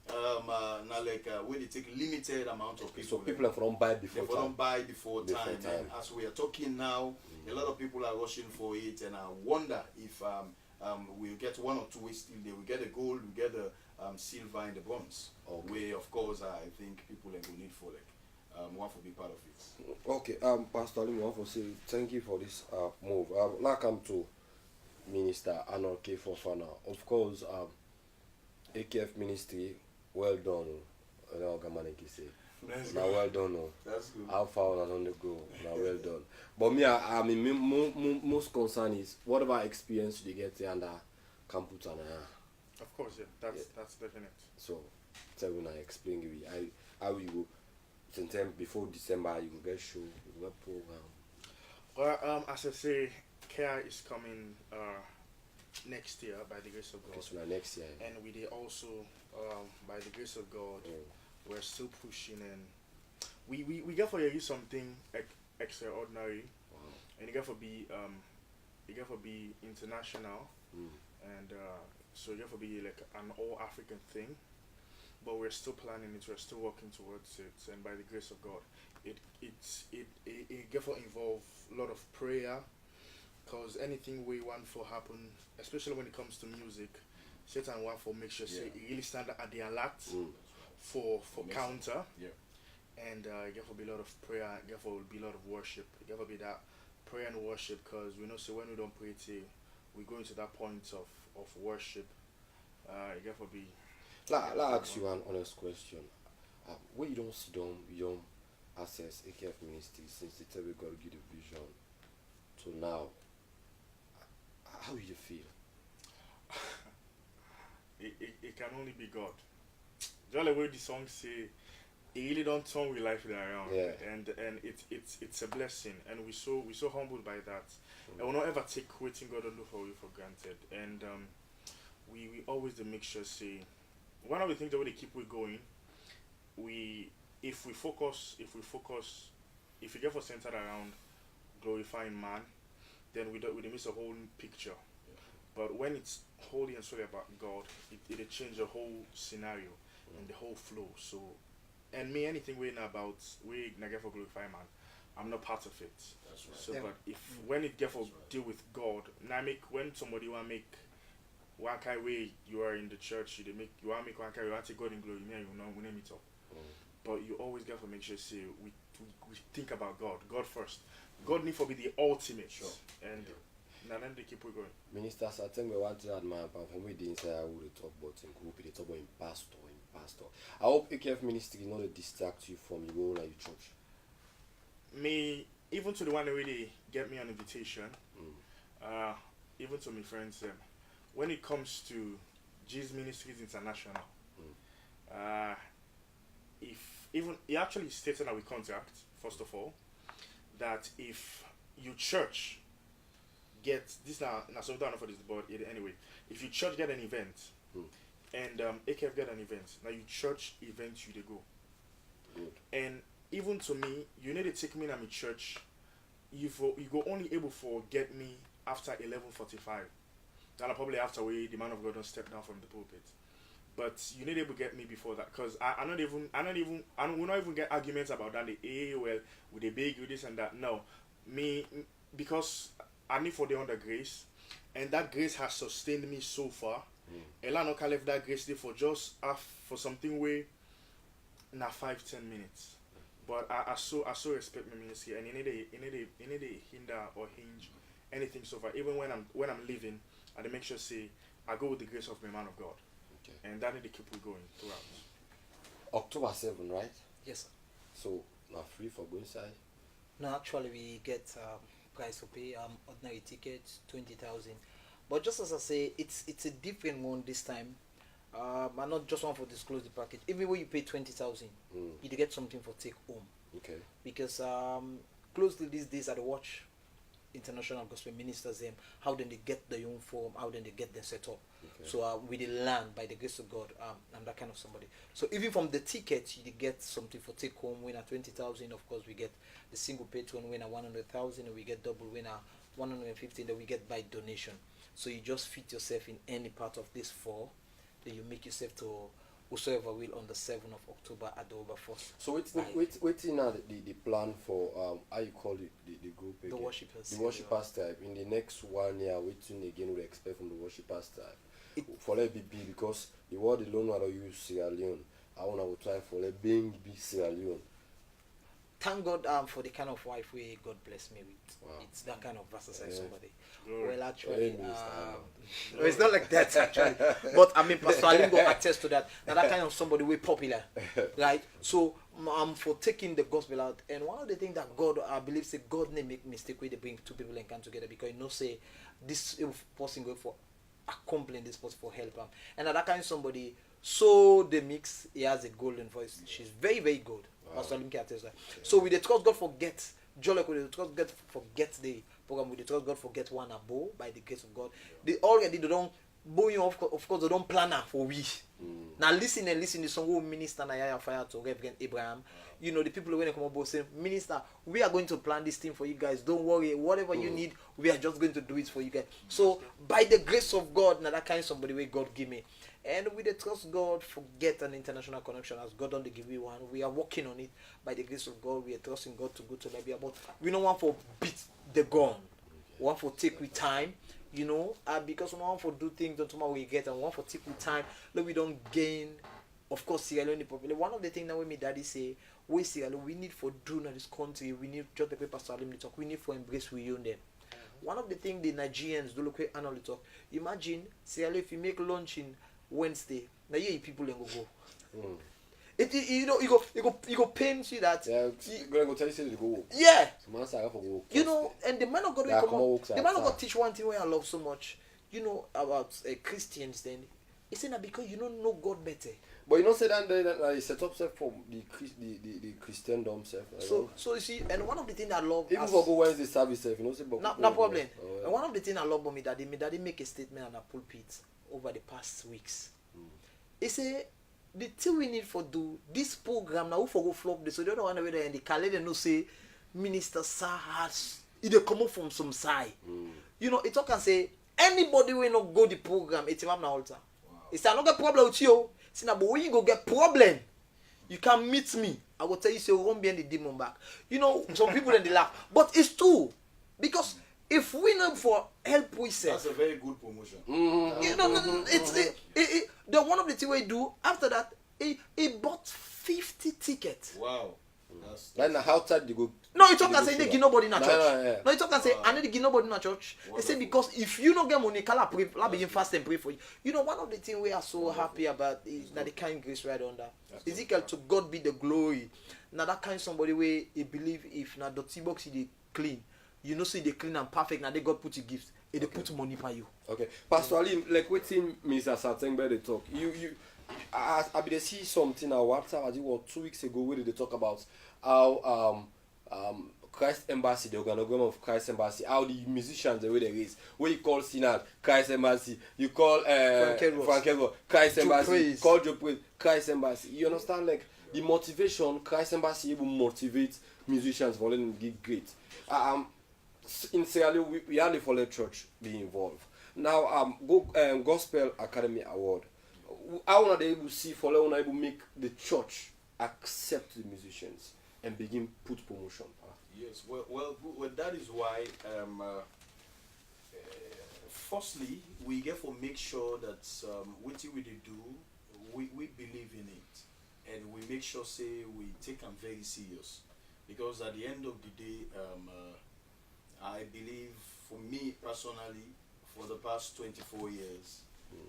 C: Not like where they take limited amount of people.
A: So people are from buy before
C: time. Don't buy before time.
A: time.
C: And as we are talking now, a lot of people are rushing for it, and I wonder if we'll get 1 or 2 still there. We get the gold, we get the silver and the bronze. Where of course I think people will need for like one for be part of it.
A: Okay, Pastor Lim, I want to say thank you for this move. Now come to Minister Arnold K. Fofanah. Of course, AKF Ministry, well done. Now well done.
C: That's good.
A: How far on the go? Now well done. But me, I mean, most concern is what about experience you get under campus and
B: Of course, yeah, that's definite.
A: So, tell me now, explain you how you go. Sometime before December, you will get show, you will get program.
B: Well, as I say, care is coming next year by the grace of God.
A: Okay, so now next year.
B: And we did also, by the grace of God, we're still pushing, and we get for you something extraordinary.
A: Wow.
B: And you get for be international, and so you get for be like an all African thing. But we're still planning it. We're still working towards it, and by the grace of God, it get for involve a lot of prayer, because anything we want for happen, especially when it comes to music, Satan want for make sure say it really stand at the alert for counter.
C: Yeah.
B: And it get for be a lot of prayer. It get for be a lot of worship. It get for be that prayer and worship, because we know so when we don't pray till we go into that point of worship. It get for be.
A: Let ask you an honest question. When you don't sit down, you don't assess AKF Ministry since the time we got to give the vision to now. How do you feel?
B: It can only be God. Just the way the song say, it really don't turn with life around.
A: Yeah.
B: And it's a blessing, and we so humbled by that. And we'll not ever take waiting God to do for you for granted. And we always make sure say, one of the things that we keep we going, if we focus, if we get for centered around glorifying man, then we miss a whole picture.
C: Yeah.
B: But when it's wholly and solely about God, it change the whole scenario and the whole flow. So, and me, anything we know about we get for glorify man, I'm not part of it.
C: That's right.
B: So, but if when it get for deal with God, now when somebody want make one kind way you are in the church, you want to make one kind, you want to God in glory, we name it up. But you always got to make sure say we think about God first. God need to be the ultimate.
C: Sure.
B: And now then they keep going.
A: Minister, I think we want to add my from we didn't say I would talk about in group, they talk about in pastor. I hope AKF Ministry not to distract you from your role at your church.
B: Me, even to the one that really get me an invitation, even to my friends, when it comes to Jesus Ministries International, if even he actually stated that we contract, first of all, that if your church get this now something I don't know for this board anyway. If you church get an event and AKF get an event, now you church event you they go.
A: Good.
B: And even to me, you need to take me in my church. You go only able for get me after 11:45. Then probably after the man of God don't step down from the pulpit. But you need able to get me before that, because we're not even get arguments about that. Well, with the big with this and that. No, me, because I need for the under grace, and that grace has sustained me so far. And I not left that grace there for just for something way, na 5-10 minutes. But I so respect my ministry, and you need a hinder or hinge anything so far. Even when I'm leaving, I make sure say I go with the grace of my man of God.
A: Okay.
B: And that need to keep we going throughout.
A: October 7, right?
D: Yes, sir.
A: So now free for go inside.
D: No, actually we get price to pay. Ordinary tickets 20,000. But just as I say, it's a different one this time. I not just want to disclose the package. Even when you pay 20,000, you get something for take home.
A: Okay.
D: Because closely these days I watch international gospel ministers how then they get the uniform, how then they get them set up.
A: Okay.
D: So we did learn by the grace of God. I'm that kind of somebody. So even from the tickets, you get something for take home. Winner 20,000. Of course, we get the single patron winner 100,000, and we get double winner 150. That we get by donation. So you just fit yourself in any part of this four. Then you make yourself to whosoever will on the 7th of October at the over first.
A: So waiting now the plan for how you call it the group again?
D: The worshippers.
A: The worshippers type. In the next 1 year, waiting again we expect from the worshippers type. For let be because the word alone what I use Sierra Leone. I wanna try for let being be Sierra Leone.
D: Thank God for the kind of wife we God bless me with.
A: Wow.
D: It's that kind of versatile somebody.
B: Glory.
D: Well, actually,
A: Hey,
D: it's not like that actually. But I mean, Pastor Alim will attest to that. Now that kind of somebody we popular, right? So for taking the gospel out, and one of the things that God, I believe, say God may make mistake where they bring two people and come together because you know say this person go for accompanying this person for help and that kind of somebody. So the mix, he has a golden voice. She's very very good. Pastor Alim can attest that. So we the trust God forget. Jolly with the trust God forget the program with the trust God forget one abo by the grace of God. They already they don't boy of course they don't plan for we. Now listen the song who minister na fire to Reverend Abraham. You know the people when they come up say, Minister, we are going to plan this thing for you guys. Don't worry, whatever you need, we are just going to do it for you guys. So by the grace of God, now that kind of somebody way God give me. And with the trust God forget an international connection as God on the give you one. We are working on it by the grace of God. We are trusting God to go to Liberia, but we don't want for beat the gun. We want for take with time, you know, because we want for do things that tomorrow we get, and we want for take with time. Look, we don't gain. Of course, Sierra Leone popular. One of the things that we made daddy say, we Sierra Leone, we need for do in this country. We need just the paper Salim talk. We need for embrace we own them. One of the things the Nigerians do look at Arnold talk. Imagine Sierra Leone if you make lunch in Wednesday, now you people ain't go. It you know you go pain you that.
A: Yeah, gonna go tell you say to go.
D: Yeah.
A: So
D: you know, and the man of God will come up. The man of God teach one thing where I love so much. You know about Christians. Then he said that because you don't know God better.
A: But you know, say that he set up self for the Christendom self.
D: So you see, and one of the things I love.
A: Even for go Wednesday service self, you know, say.
D: No problem. Oh, yeah. And one of the things I love about me daddy make a statement on a pulpit over the past weeks. He say the thing we need for do this program now who for go flop this so the other one over there in the calendar no say Minister Sir has it come up from some side. You know, it talk and say anybody will not go the program it's him na altar. It's not get problem with you. See now, but when you go get problem, you can meet me. I will tell you say run behind the demon back. You know, some people then they laugh. But it's true. Because if we know for help we say
C: that's a very good promotion.
D: You know, it's the one of the things we do after that he bought 50 tickets.
C: Wow.
A: Like now how tight you go?
D: No, you talk and say they give nobody in a church. No, you talk and say I need to give nobody in a church. They say because if you don't get money, Kala pray, la begin fast and pray for you. You know, one of the things we are so happy about is that the kind grace right under. Ezekiel to God be the glory. Now that kind somebody where he believe if now the tea box is clean, you know, say they clean and perfect. Now they God put you gifts, they put money for you.
A: Okay, Pastor Ali, like waiting, Mr. Satengbe they talk. I be see something on WhatsApp. I think 2 weeks ago where they talk about how Christ Embassy, the organogram of Christ Embassy, how the musicians, the way they raise. When you call Sinach, Christ Embassy, you call Frank Edwards, Christ Embassy, call Joe Mettle, Christ Embassy. You understand, like, the motivation, Christ Embassy able motivate musicians for them to get great. In Sierra Leone, we had the Fourah Church be involved. Now, Gospel Academy Award. How are they able to see Fourah able to make the church accept the musicians and begin put promotion?
C: Yes, well, that is why. Firstly, we get to make sure that what we do, we believe in it, and we make sure say we take them very serious, because at the end of the day, I believe, for me personally, for the past 24 years,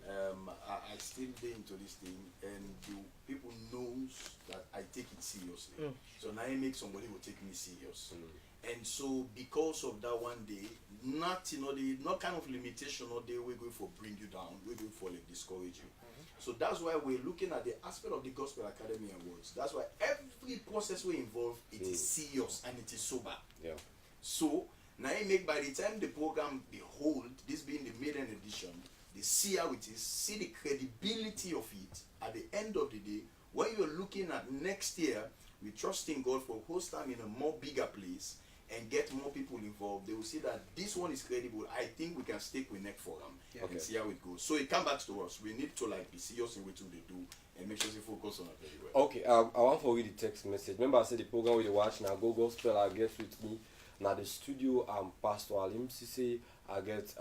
C: I still be into this thing, and the people knows that I take it seriously. So now I make somebody who take me serious. And so because of that, one day, not kind of limitation or day we're going for bring you down, we're going for like discourage you. So that's why we're looking at the aspect of the Gospel Academy Awards. That's why every process we involve, it is serious and it is sober. Yeah. So now I make, by the time the program behold, this being the maiden edition, they see how it is, see the credibility of it. At the end of the day, when you're looking at next year, we trust in God for host time in a more bigger place and get more people involved. They will see that this one is credible. I think we can stick with next forum and see how it goes. So it comes back to us. We need to like be serious in what they do and make sure they focus on it very well.
A: Okay, I want to read the text message. Remember I said the program we watch now, Go Gospel, I get with me. Now the studio, Pastor Alim Sesay, I get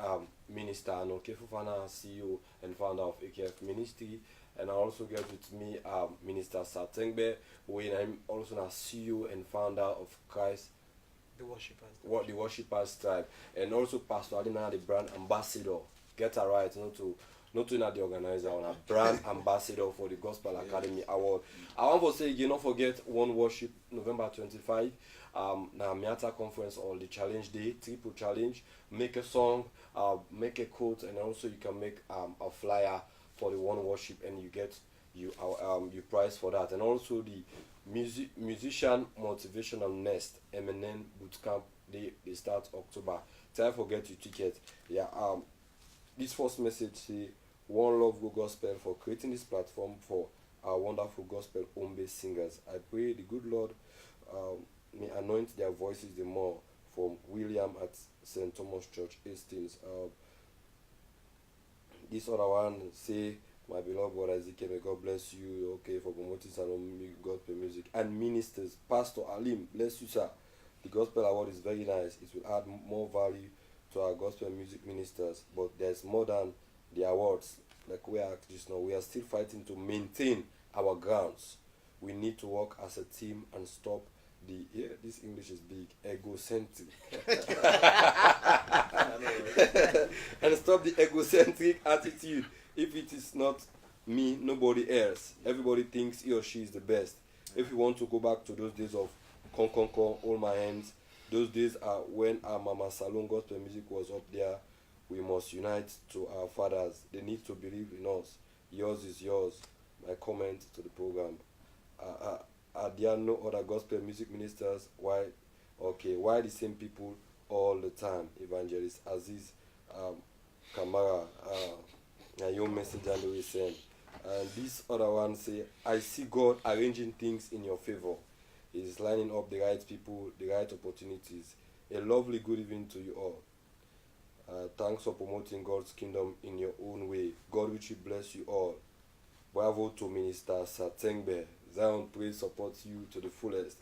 A: Minister Arnold, Fofanah, CEO and founder of AKF Ministry, and I also get with me Minister Satengbe, who I'm also a CEO and founder of Christ, the Worshippers Tribe, and also Pastor Alim, the brand ambassador. Get her right, not to the organizer, on a brand ambassador for the Gospel Academy Award. I want to say, you don't forget One Worship, November 25. Now Miata Conference or the Challenge Day, triple challenge. Make a song, make a quote, and also you can make a flyer for the One Worship, and you get you prize for that. And also the musician motivational nest MNN bootcamp. They start October. Don't forget your ticket. Yeah. This first message say, One Love Go Gospel for creating this platform for our wonderful gospel home-based singers. I pray the good Lord may anoint their voices the more. From William at St. Thomas Church, Hastings. This other one say, my beloved brother Ezekiel, may God bless you, okay, for promoting Salon gospel music. And ministers, Pastor Alim, bless you, sir. The Gospel Award is very nice. It will add more value to our gospel music ministers, but there's more than the awards. Like we are just now, we are still fighting to maintain our grounds. We need to work as a team and stop the this English is big, egocentric. And stop the egocentric attitude. If it is not me, nobody else. Everybody thinks he or she is the best. If you want to go back to those days of con, hold my hands, those days are when our Mama Salon gospel music was up there. We must unite to our fathers. They need to believe in us. Yours is yours. My comment to the program. Are there no other gospel music ministers? Why the same people all the time? Evangelist Aziz Kamara, your message and we send. And this other one say, I see God arranging things in your favor. He's lining up the right people, the right opportunities. A lovely good evening to you all. Thanks for promoting God's kingdom in your own way. God richly bless you all. Bravo to Minister Satengbe. Zion praise supports you to the fullest.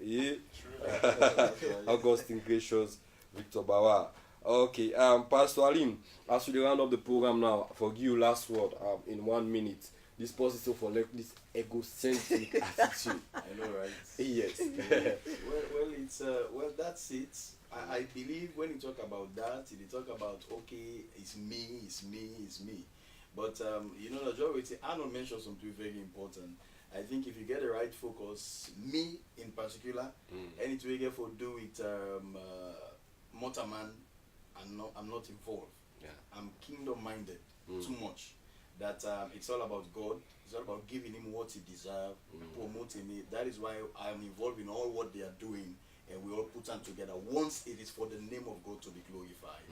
A: Augustine Gracious, Victor Bawa. Okay, Pastor Alim, as we round up the program now, forgive you last word in 1 minute. This positive for like this egocentric attitude.
C: I know, right?
A: Yes.
C: Well, that's it. I believe when you talk about that, you talk about it's me. But the majority, Arnold mentioned something very important. I think if you get the right focus, me in particular, anything we get for do with Motorman, I'm not involved. Yeah. I'm kingdom minded too much. That it's all about God. It's all about giving him what he deserves, promoting it. That is why I'm involved in all what they are doing and we all put them together. Once it is for the name of God to be glorified,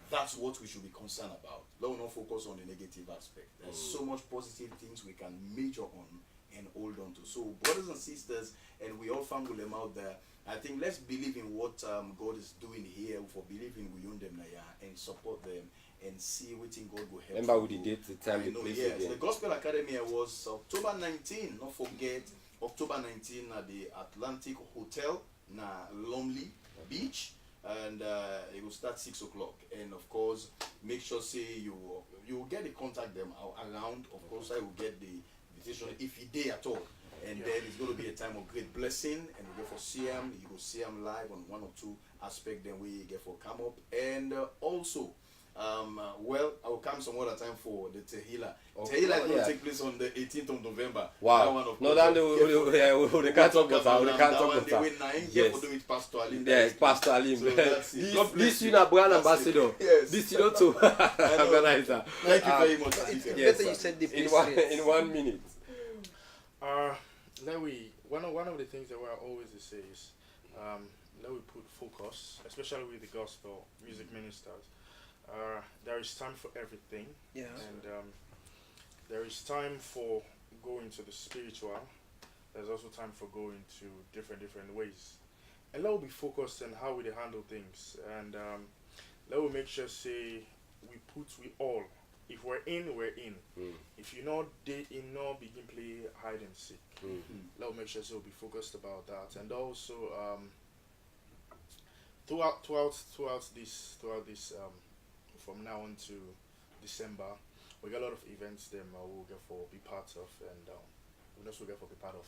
C: that's what we should be concerned about. Let us not focus on the negative aspect. There's so much positive things we can major on and hold on to. So, brothers and sisters, and we all family them out there, I think let's believe in what God is doing here, for believing we own them and support them and see what God will help.
A: Remember with the date, the time, the place
C: yes,
A: again.
C: the Gospel Academy was October 19. Not forget, October 19 at the Atlantic Hotel, na Lonely Beach, and it will start 6 o'clock. And of course, make sure say you will get the contact them around. Of course, I will get the invitation if he dare at all. And then it's going to be a time of great blessing, and we go for CM. You go see him live on one or two aspects. Then we get for come up, and also, well, I will come some other time for the Keyilla. Keyilla is going to take place on the 18th of November.
A: Wow!
C: That one, of
A: No,
C: course,
A: they can't talk about. They can't talk
C: about.
A: Yes,
C: do it, Pastor Alim.
A: yes, Pastor Alim.
C: So that's it. God bless
A: This
C: you.
A: is a brand ambassador.
C: Yes.
A: This you know too. Organizer.
C: Thank you very much.
D: It's
A: Yes,
D: better you
A: sir.
D: said the
A: in
D: place.
A: in 1 minute.
B: One of the things that we always say is, let we put focus, especially with the gospel music ministers. There is time for everything, and there is time for going to the spiritual. There's also time for going to different ways, and let we be focused on how we handle things, and let we make sure say we all. If we're in, we're in. If you're not begin play hide and seek. Let's make sure so we'll be focused about that. And also throughout this from now on to December, we got a lot of events them we'll get for be part of, and we'll also get for be part of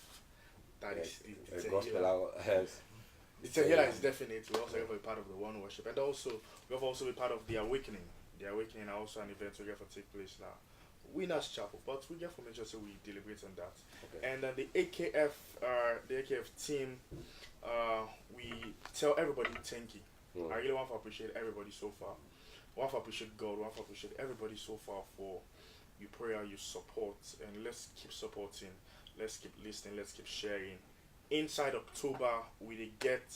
B: that is the
A: Gospel has.
B: The Keyilla is definite. We also have a part of the one worship, and also we have also be part of the awakening. The awakening are also an event we get for take place now. Winners Chapel, but we get for make sure so we deliberate on that. Okay. And the AKF team, we tell everybody thank you. I really want to appreciate everybody so far. I want to appreciate God. I want to appreciate everybody so far for your prayer, your support, and let's keep supporting. Let's keep listening. Let's keep sharing. Inside October, we get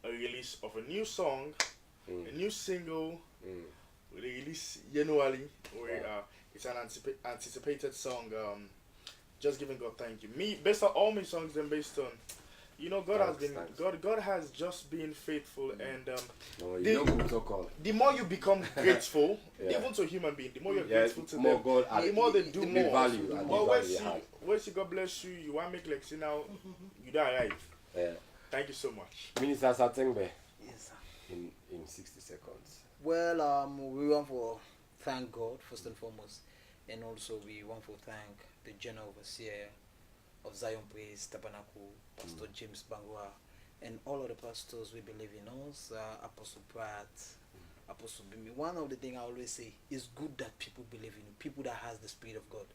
B: a release of a new song, a new single. We release January. It's an anticipated song. Just giving God thank you. Me, based on all my songs, then based on, God has just been faithful, and the more you become grateful, even to a human being, the more you're grateful to them, the more they do more.
A: Value.
B: Where God bless you, you want to make like see now, you don't arrive. Thank you so much.
A: Minister Satengbe.
D: Yes, sir.
A: In 60 seconds.
D: Well, we want to thank God first and foremost, and also we want to thank the General Overseer of Zion Praise Tabernacle, Pastor James Bangwa, and all of the pastors we believe in us, Apostle Pratt, Apostle Bimi. One of the things I always say is good that people believe in people that has the Spirit of God,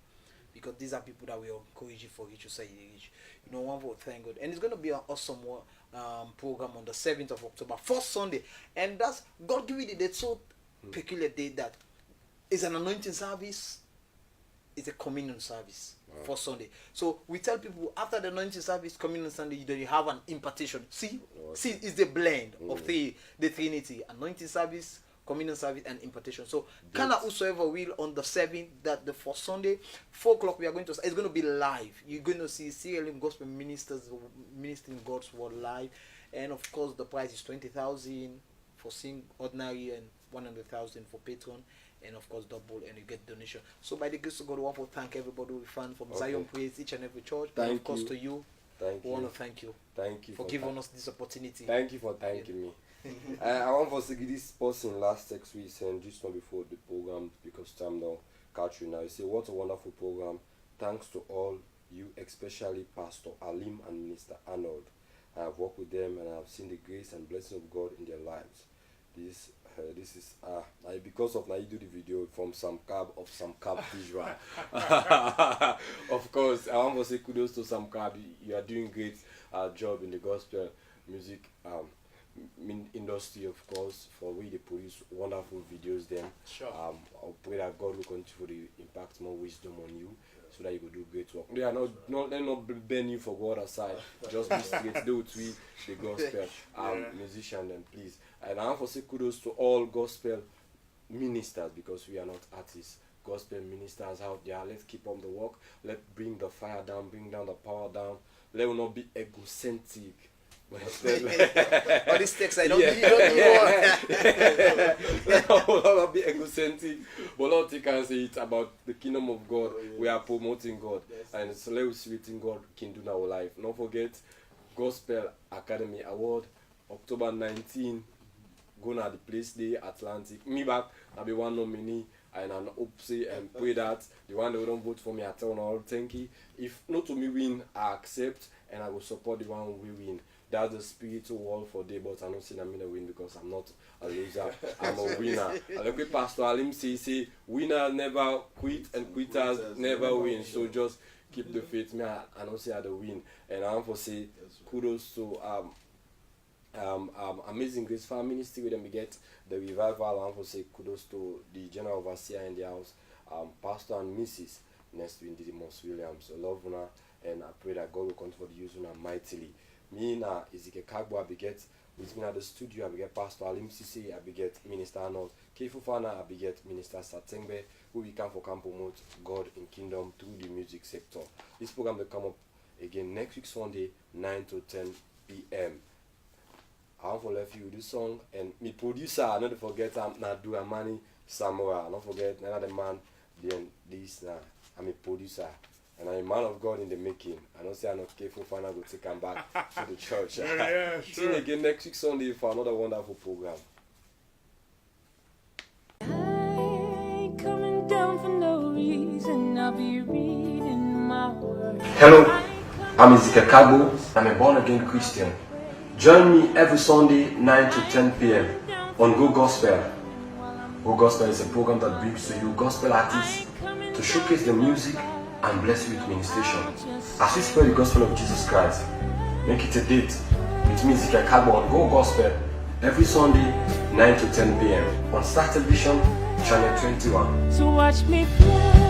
D: because these are people that we encourage you for each other. One for thank God, and it's going to be an awesome program on the 7th of October, first Sunday, and that's God give it the date so peculiar day that it's an anointing service, it's a communion service for Sunday. So we tell people after the anointing service, communion Sunday, then you have an impartation. See, it's the blend of the Trinity: anointing service, communion service, and impartation. So can whosoever will on the 7th, that the first Sunday, 4 o'clock, we are going to. It's going to be live. You're going to see CLM gospel ministers ministering God's word live, and of course the price is 20,000 for sing ordinary and 100,000 for patron. And of course double, and you get donation. So by the grace of God, we want to thank everybody we found from Zion Praise, each and every church. And of course to you, we want to thank you.
A: Thank you
D: for giving us this opportunity.
A: Thank you for thanking me. I want to give this person last text we sent just not before the program, because time now catch you now. You say what a wonderful program. Thanks to all you, especially Pastor Alim and Minister Arnold. I have worked with them and I have seen the grace and blessing of God in their lives. This is because of now you do the video from some cab visual. Of course, I want to say kudos to some cab. You are doing great job in the gospel music industry, of course, for we they produce wonderful videos. Then,
B: Sure.
A: I'll pray that God will continue to impact more wisdom on you, so that you will do great work. They are not bend you for God aside. Just be straight. Do it with the gospel musician, then please. And I want to say kudos to all gospel ministers, because we are not artists. Gospel ministers out there, let's keep on the work. Let's bring the fire down, bring down the power down. Let us not be egocentric.
D: All these texts I don't need.
A: Let us not be egocentric, but Lord, you can say it's about the kingdom of God. We are promoting God, and so let's waiting God can do in our life. Don't forget Gospel Academy Award, October 19. Going at the place day, Atlantic. Me back, I'll be one nominee. And I hope and pray that the one that don't vote for me, I tell all thank you. If not to me win, I accept, and I will support the one who will win. That's the spiritual wall for day, but I'm not saying I'm gonna win because I'm not a loser. I'm a winner. Like Pastor Alim say winners never quit and quitters never win. So just keep the faith. Me, I don't say I the win. And I want to say kudos to Amazing Grace Family Ministry, where we get the revival. I want to say kudos to the general overseer in the house, Pastor and Mrs. Next week, Didymos Williams. I love una, and I pray that God will continue to use una mightily. Me na Izike Kagbo, I get with me at the studio. I get Pastor Alim Sisi, I get Minister Arnold. Fofanah, I get Minister Satengbe, who we can promote God in kingdom through the music sector. This program will come up again next week Sunday, 9 to 10 p.m. I want to leave you with this song, and my producer, I not forget, I'm Nadu Amani Samoa. I don't forget, another man behind this now. I'm a producer, and I'm a man of God in the making. I don't say I'm not careful, Fofanah go take him back to the church.
B: Sure.
A: See you again next week Sunday for another wonderful program.
E: I coming down for no reason. I'll be reading my word.
A: Hello, I'm Izike Kagbo. I'm a born-again Christian. Join me every Sunday 9 to 10 p.m. on Go Gospel. Go Gospel is a program that brings to you gospel artists to showcase the music and bless you with ministration. As we spread the gospel of Jesus Christ, make it a date with me, Izike Kagbo, on Go Gospel every Sunday 9 to 10 p.m. on Star Television, Channel 21.
E: So watch me fly.